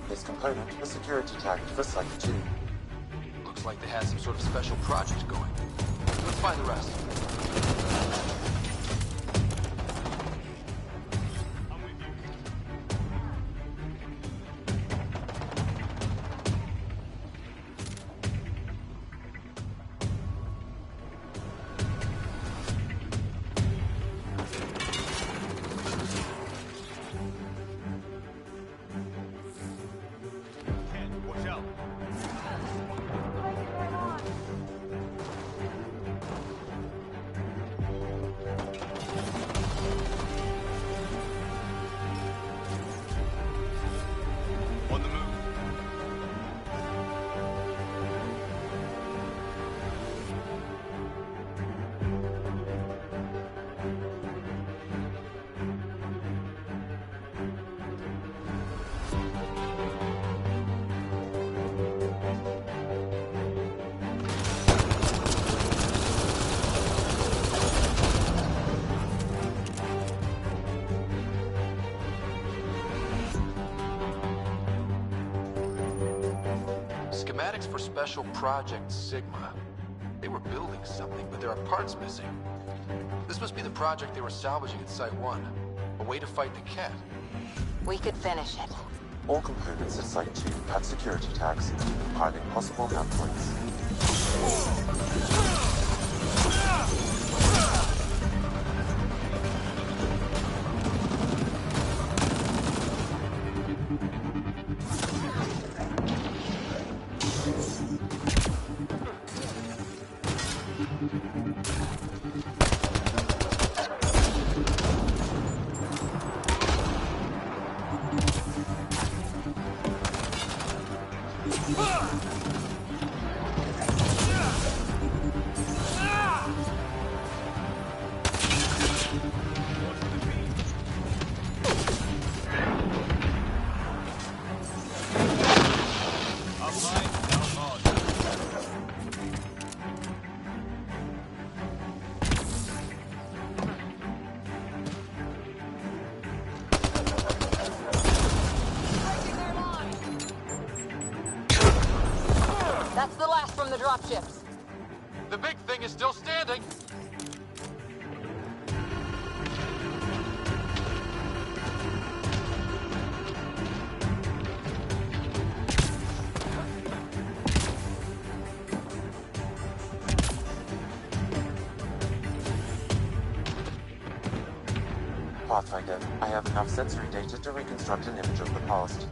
This component was security tagged for Site 2. Looks like they had some sort of special project going. Let's find the rest. Schematics for Special Project Sigma. They were building something, but there are parts missing. This must be the project they were salvaging at Site 1. A way to fight the cat. We could finish it. All components at Site 2 had security tags, compiling possible map points. That's the last from the dropships. The big thing is still standing. Pathfinder, I have enough sensory data to reconstruct an image of the past.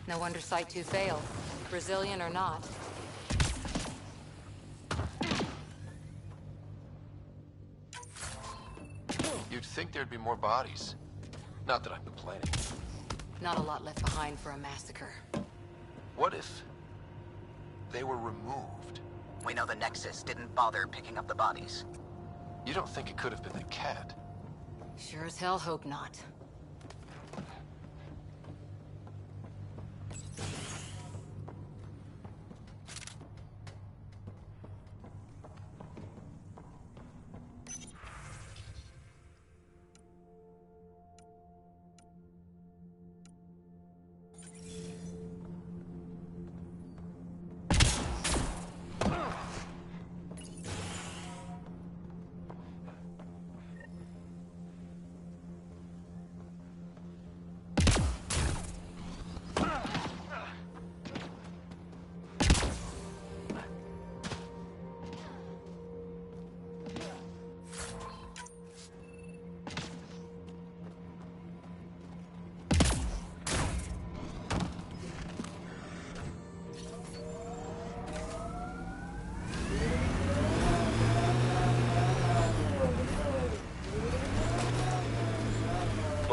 No wonder Site 2 failed. Brazilian or not. You'd think there'd be more bodies. Not that I'm complaining. Not a lot left behind for a massacre. What if they were removed? We know the Nexus didn't bother picking up the bodies. You don't think it could have been the cat? Sure as hell hope not.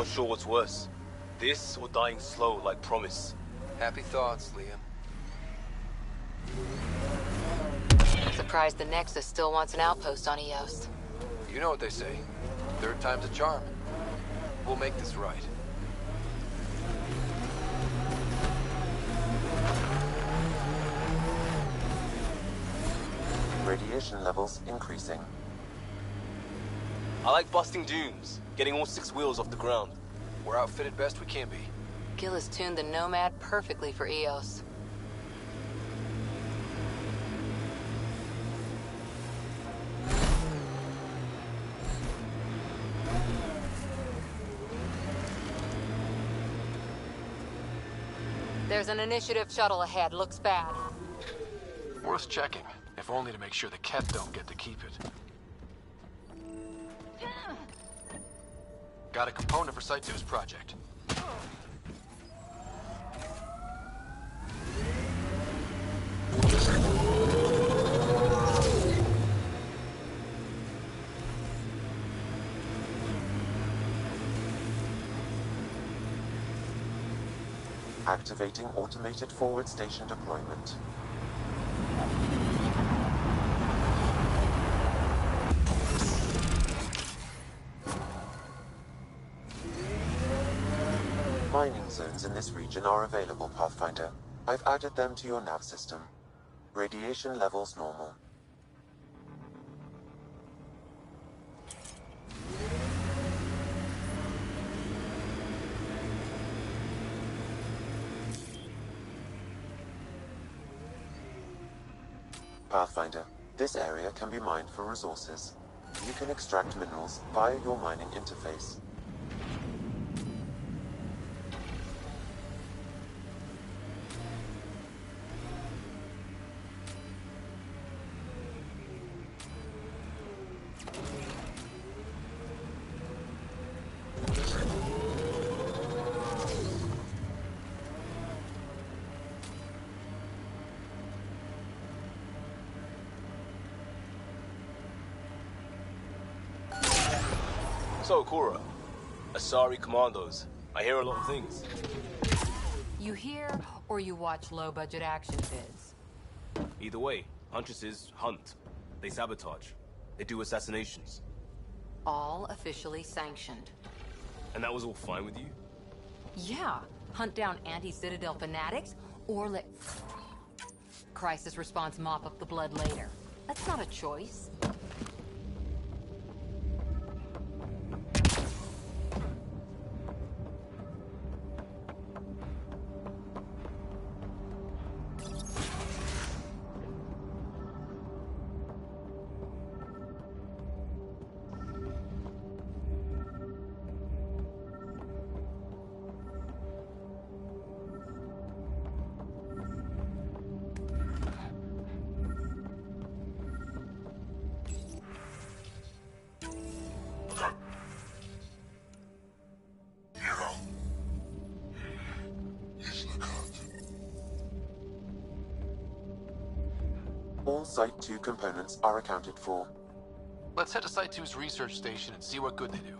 not sure what's worse. This or dying slow like Promise. Happy thoughts, Liam. I'm surprised the Nexus still wants an outpost on Eos. You know what they say. Third time's a charm. We'll make this right. Radiation levels increasing. I like busting dunes, getting all 6 wheels off the ground. We're outfitted best we can be. Gil has tuned the Nomad perfectly for Eos. There's an initiative shuttle ahead. Looks bad. Worth checking, if only to make sure the Ket don't get to keep it. Got a component for Site 2's project. Activating automated forward station deployment. Mining zones in this region are available, Pathfinder. I've added them to your nav system. Radiation levels normal. Pathfinder, this area can be mined for resources. You can extract minerals via your mining interface. So, Cora, Asari Commandos. I hear a lot of things. You hear or you watch low-budget action vids? Either way, Huntresses hunt. They sabotage. They do assassinations. All officially sanctioned. And that was all fine with you? Yeah. Hunt down anti-Citadel fanatics, or let crisis response mop up the blood later. That's not a choice. All Site 2 components are accounted for. Let's head to Site 2's research station and see what good they do.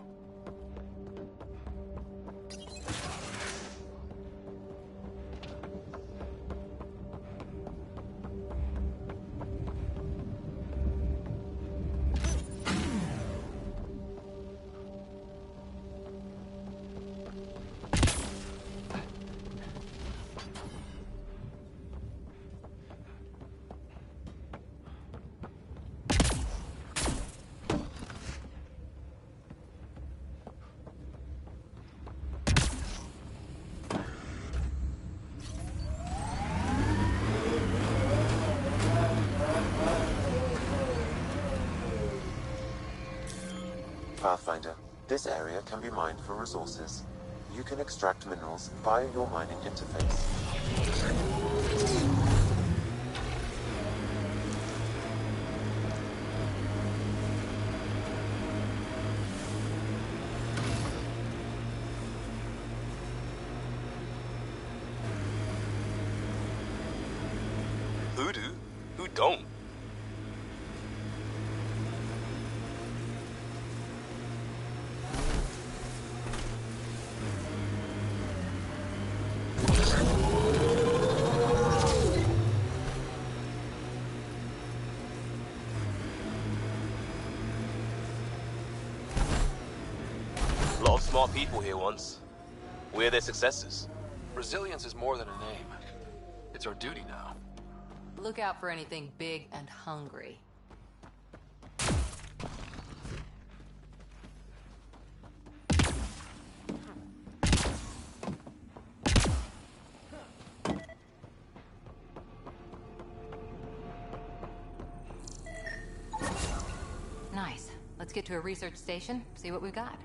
Pathfinder, this area can be mined for resources. You can extract minerals via your mining interface. Who do? Who don't? smart people here once. We're their successors. Resilience is more than a name. It's our duty now. Look out for anything big and hungry. Nice. Let's get to a research station, see what we've got.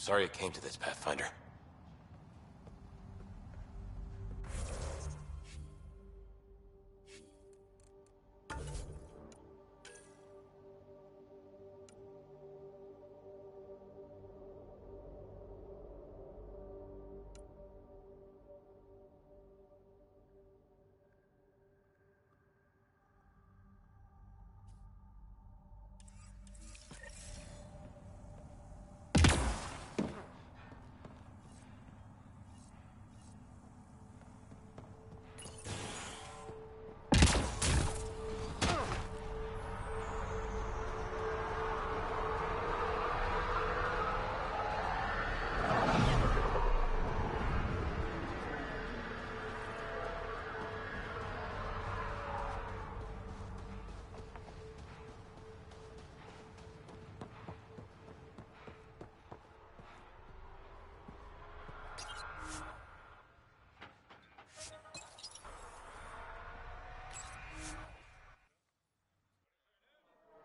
I'm sorry it came to this, Pathfinder.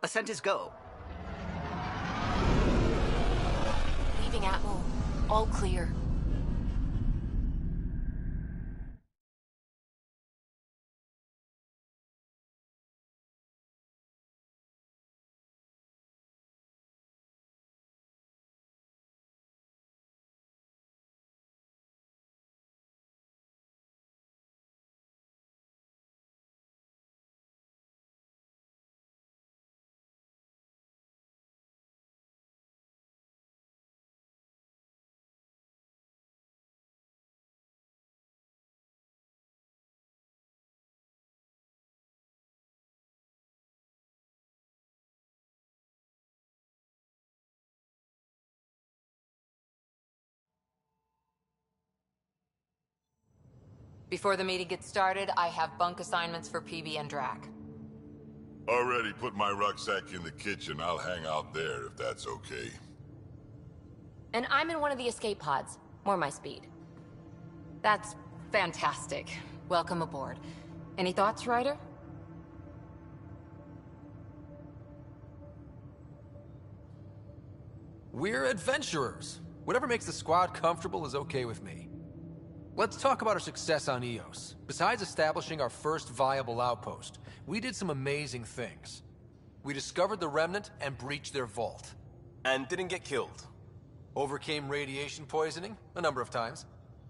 Ascent is go. Leaving Atmo. All clear. Before the meeting gets started, I have bunk assignments for PB and Drac. Already put my rucksack in the kitchen. I'll hang out there if that's okay. And I'm in one of the escape pods. More my speed. That's fantastic. Welcome aboard. Any thoughts, Ryder? We're adventurers. Whatever makes the squad comfortable is okay with me. Let's talk about our success on Eos. Besides establishing our first viable outpost, we did some amazing things. We discovered the Remnant and breached their vault. And didn't get killed. Overcame radiation poisoning a number of times.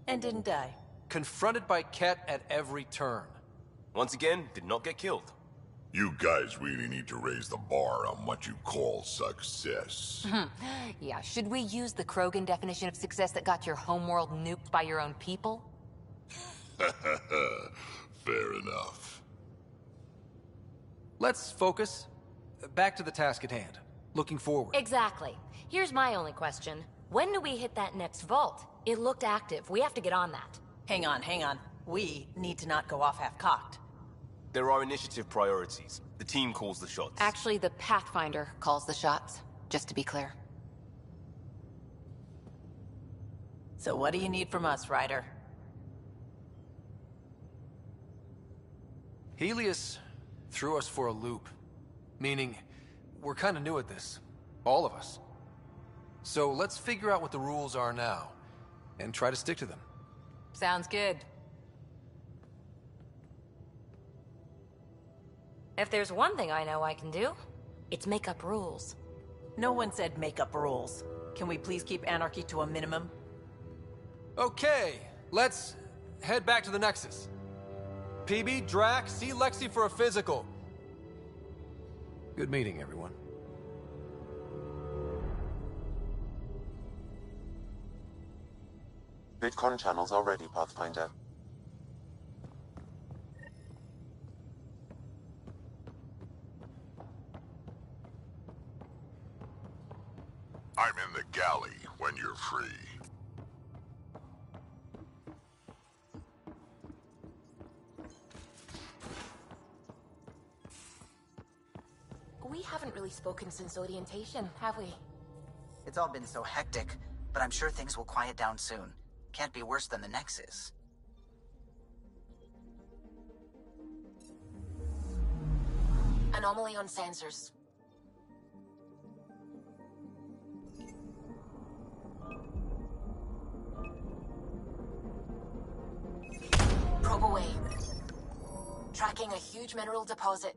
And didn't die. Confronted by Ket at every turn. Once again, did not get killed. You guys really need to raise the bar on what you call success. Yeah, should we use the Krogan definition of success that got your homeworld nuked by your own people? Fair enough. Let's focus. Back to the task at hand. Looking forward. Exactly. Here's my only question. When do we hit that next vault? It looked active. We have to get on that. Hang on, hang on. We need to not go off half-cocked. There are initiative priorities. The team calls the shots. Actually, the Pathfinder calls the shots, just to be clear. So what do you need from us, Ryder? Helios threw us for a loop. Meaning, we're kind of new at this. All of us. So let's figure out what the rules are now, and try to stick to them. Sounds good. If there's one thing I know I can do, it's make up rules. No one said make up rules. Can we please keep anarchy to a minimum? Okay, let's head back to the Nexus. PB, Drac, see Lexi for a physical. Good meeting, everyone. VidCon channels are ready, Pathfinder. I'm in the galley when you're free. We haven't really spoken since orientation, have we? It's all been so hectic, but I'm sure things will quiet down soon. Can't be worse than the Nexus. Anomaly on sensors. Probe away. Tracking a huge mineral deposit.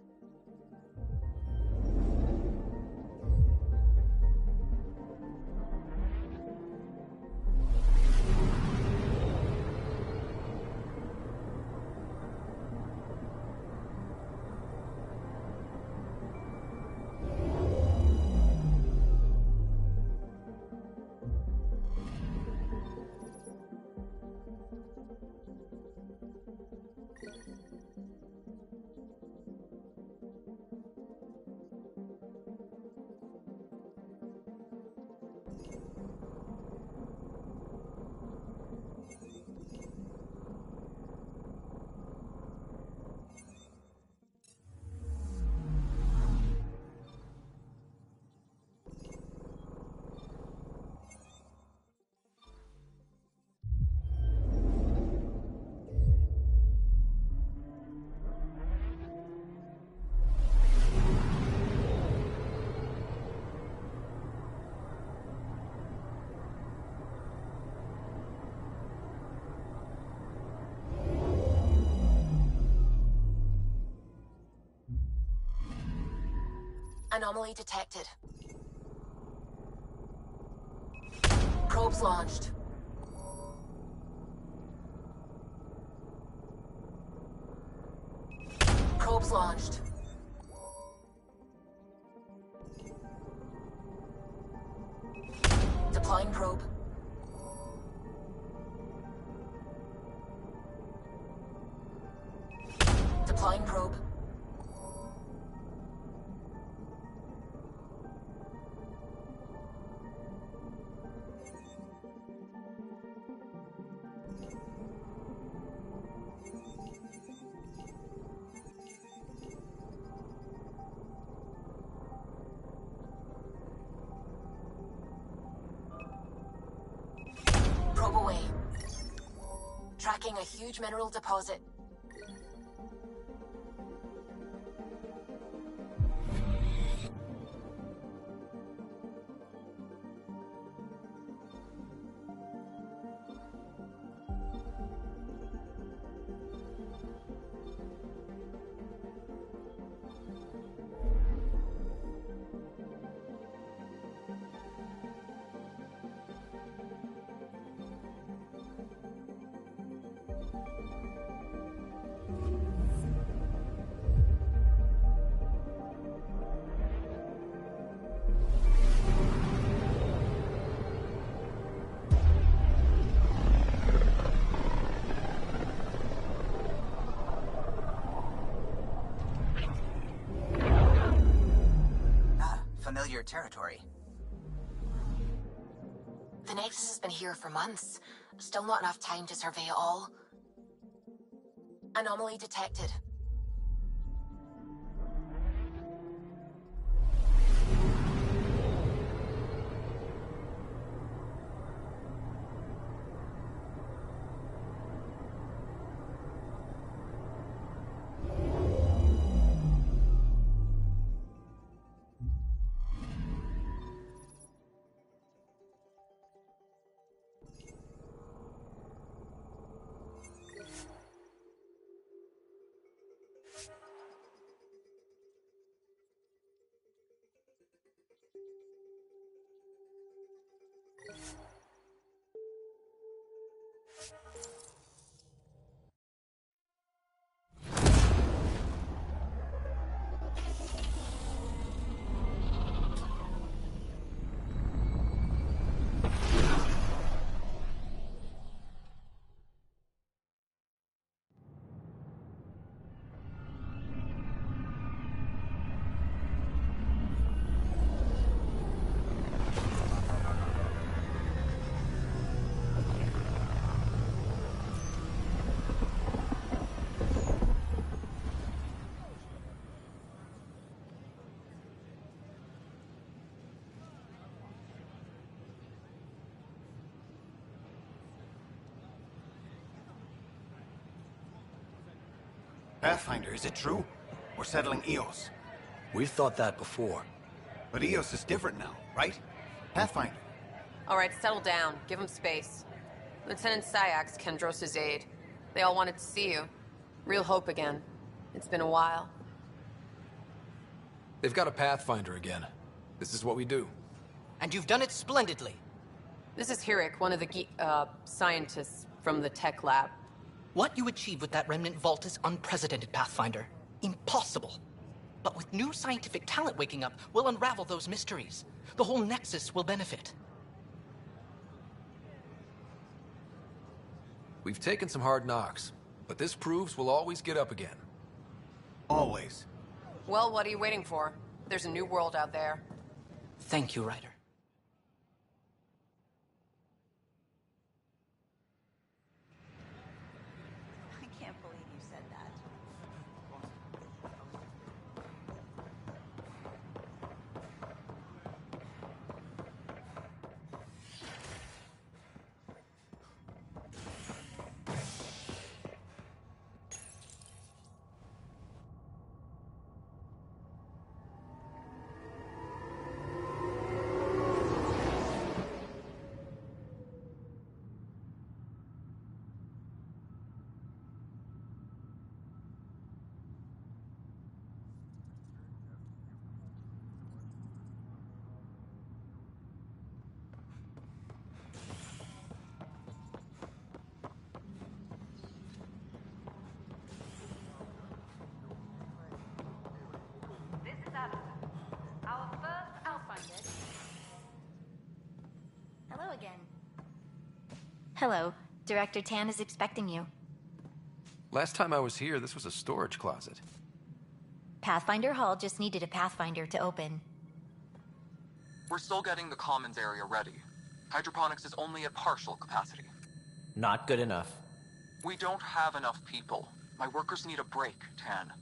Anomaly detected. Probes launched. Probes launched. Deploying probe. Deploying probe. Probe away. Tracking a huge mineral deposit. unfamiliar territory. The Nexus has been here for months. Still not enough time to survey it all. Anomaly detected. Pathfinder, is it true? We're settling Eos. We've thought that before. But Eos is different now, right? Pathfinder. All right, settle down. Give him space. Lieutenant Syax, Kendros' aide. They all wanted to see you. Real hope again. It's been a while. They've got a Pathfinder again. This is what we do. And you've done it splendidly. This is Hirik, one of the scientists from the tech lab. What you achieved with that remnant vault is unprecedented, Pathfinder. Impossible. But with new scientific talent waking up, we'll unravel those mysteries. The whole Nexus will benefit. We've taken some hard knocks, but this proves we'll always get up again. Always. Well, what are you waiting for? There's a new world out there. Thank you, Ryder. I can't believe you said that. Our first Pathfinder. Hello again. Hello. Director Tan is expecting you. Last time I was here, this was a storage closet. Pathfinder Hall just needed a Pathfinder to open. We're still getting the commons area ready. Hydroponics is only at partial capacity. Not good enough. We don't have enough people. My workers need a break, Tan.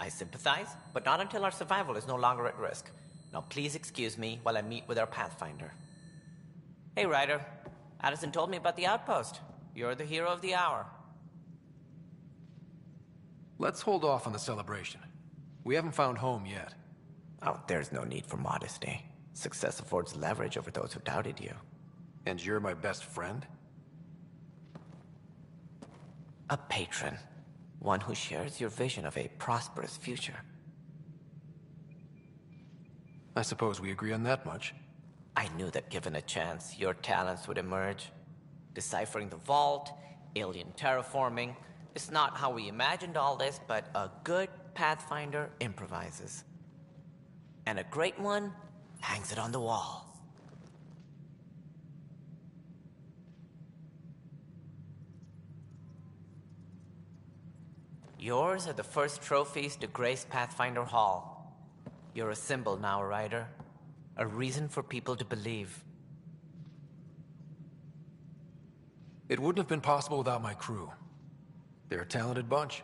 I sympathize, but not until our survival is no longer at risk. Now please excuse me while I meet with our Pathfinder. Hey, Ryder. Addison told me about the outpost. You're the hero of the hour. Let's hold off on the celebration. We haven't found home yet. Oh, there's no need for modesty. Success affords leverage over those who doubted you. And you're my best friend? A patron. One who shares your vision of a prosperous future. I suppose we agree on that much. I knew that given a chance, your talents would emerge. Deciphering the vault, alien terraforming. It's not how we imagined all this, but a good Pathfinder improvises. And a great one hangs it on the wall. Yours are the first trophies to grace Pathfinder Hall. You're a symbol now, Ryder. A reason for people to believe. It wouldn't have been possible without my crew. They're a talented bunch.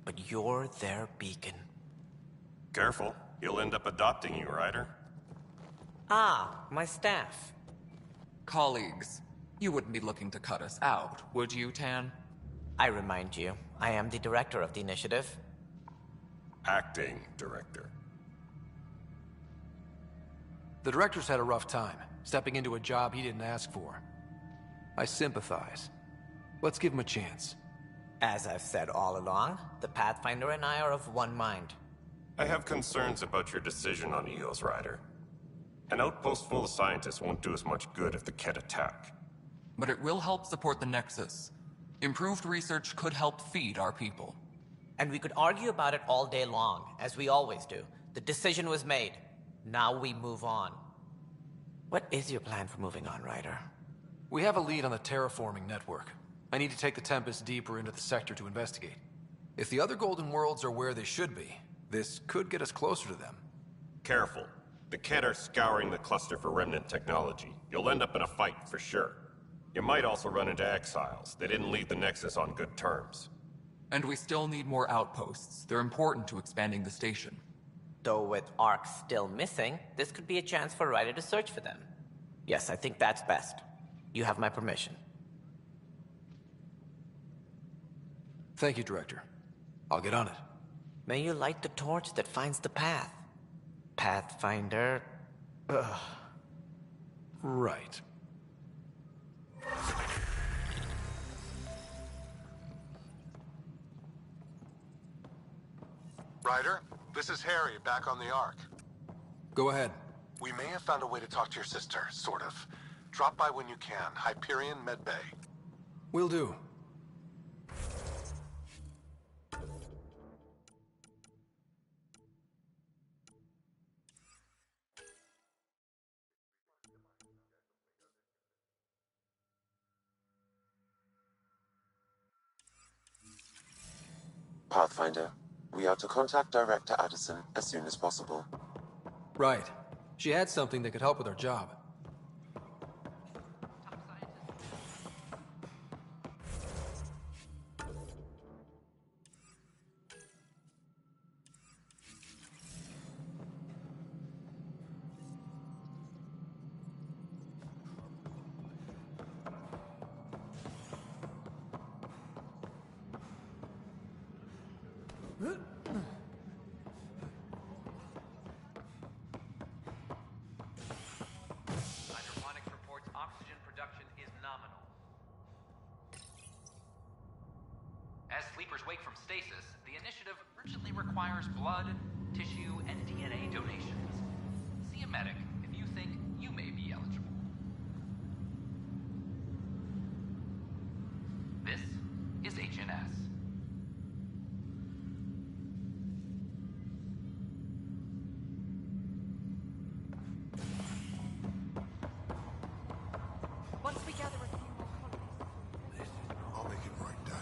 But you're their beacon. Careful. He'll end up adopting you, Ryder. Ah, my staff. Colleagues, you wouldn't be looking to cut us out, would you, Tan? I remind you, I am the director of the initiative. Acting director. The director's had a rough time, stepping into a job he didn't ask for. I sympathize. Let's give him a chance. As I've said all along, the Pathfinder and I are of one mind. I have concerns about your decision on EOS, Ryder. An outpost full of scientists won't do us much good if the Kett attack. But it will help support the Nexus. Improved research could help feed our people. And we could argue about it all day long, as we always do. The decision was made. Now we move on. What is your plan for moving on, Ryder? We have a lead on the terraforming network. I need to take the Tempest deeper into the sector to investigate. If the other Golden Worlds are where they should be, this could get us closer to them. Careful. The Kett are scouring the cluster for remnant technology. You'll end up in a fight, for sure. You might also run into exiles. They didn't leave the Nexus on good terms. And we still need more outposts. They're important to expanding the station. Though with Ark still missing, this could be a chance for Ryder to search for them. Yes, I think that's best. You have my permission. Thank you, Director. I'll get on it. May you light the torch that finds the path. Pathfinder... Ugh. Right. Ryder, this is Harry, back on the Ark. Go ahead. We may have found a way to talk to your sister, sort of. Drop by when you can. Hyperion Med Bay. Will do. Pathfinder, we are to contact Director Addison as soon as possible. Right. She had something that could help with our job. Hydroponics reports oxygen production is nominal. As sleepers wake from stasis, the initiative urgently requires blood, tissue, and DNA donations. See a medic if you think you may be eligible. This is HNS. Once we gather a few more colonies... I'll make it right, Dash.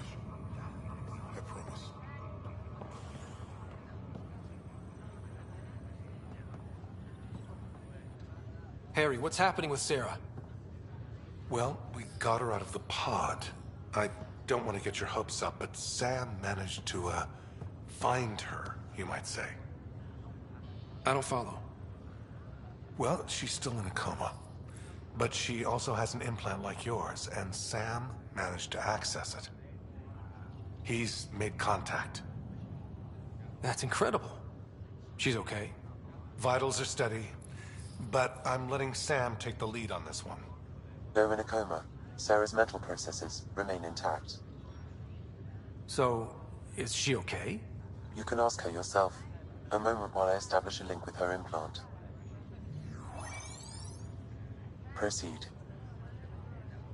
I promise. Harry, what's happening with Sarah? Well, we got her out of the pod. I don't want to get your hopes up, but Sam managed to, find her, you might say. I don't follow. Well, she's still in a coma. But she also has an implant like yours, and Sam managed to access it. He's made contact. That's incredible. She's okay. Vitals are steady, but I'm letting Sam take the lead on this one. Though in a coma, Sarah's mental processes remain intact. So, is she okay? You can ask her yourself. A moment while I establish a link with her implant. Proceed.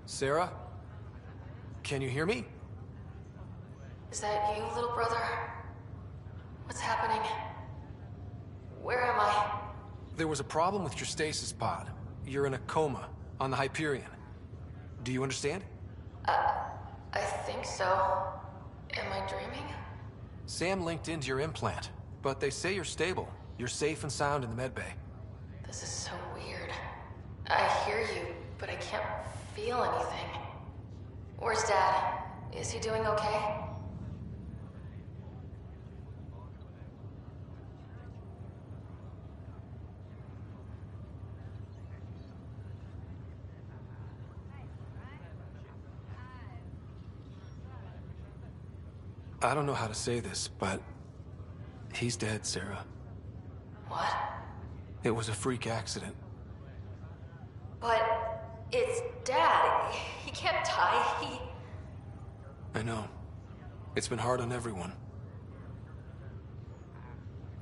Sarah? Can you hear me? Is that you, little brother? What's happening? Where am I? There was a problem with your stasis pod. You're in a coma on the Hyperion. Do you understand? I think so. Am I dreaming? Sam linked into your implant, but they say you're stable. You're safe and sound in the medbay. This is so I hear you, but I can't feel anything. Where's Dad? Is he doing okay? I don't know how to say this, but he's dead, Sarah. What? It was a freak accident. But it's Dad. He can't die. I know. It's been hard on everyone.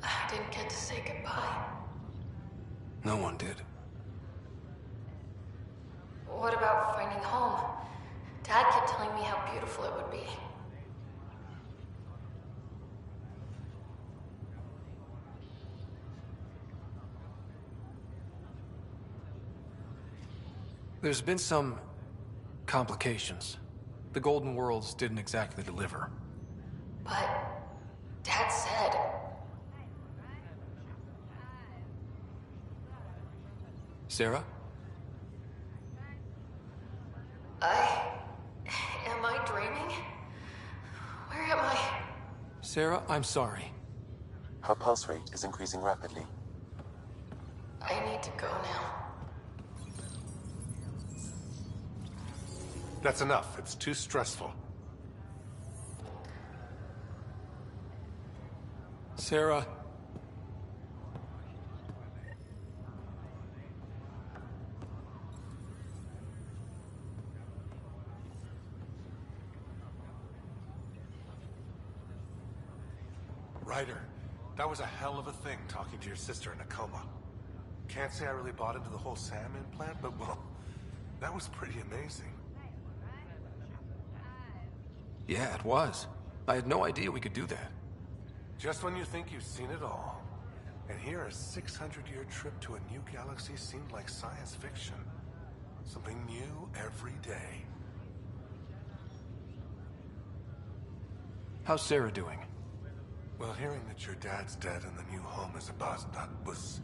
I didn't get to say goodbye. No one did. What about finding home? Dad kept telling me how beautiful it would be. There's been some complications. The Golden Worlds didn't exactly deliver. But Dad said... Sarah? Am I dreaming? Where am I? Sarah, I'm sorry. Her pulse rate is increasing rapidly. I need to go now. That's enough. It's too stressful. Sarah. Ryder, that was a hell of a thing talking to your sister in a coma. Can't say I really bought into the whole Sam implant, but well, that was pretty amazing. Yeah, it was. I had no idea we could do that. Just when you think you've seen it all. And here a 600-year trip to a new galaxy seemed like science fiction. Something new every day. How's Sarah doing? Well, hearing that your dad's dead and the new home is about that was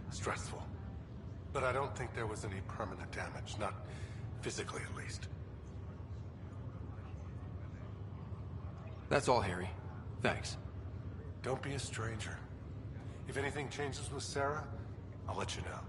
stressful. But I don't think there was any permanent damage, not physically at least. That's all, Harry. Thanks. Don't be a stranger. If anything changes with Sarah, I'll let you know.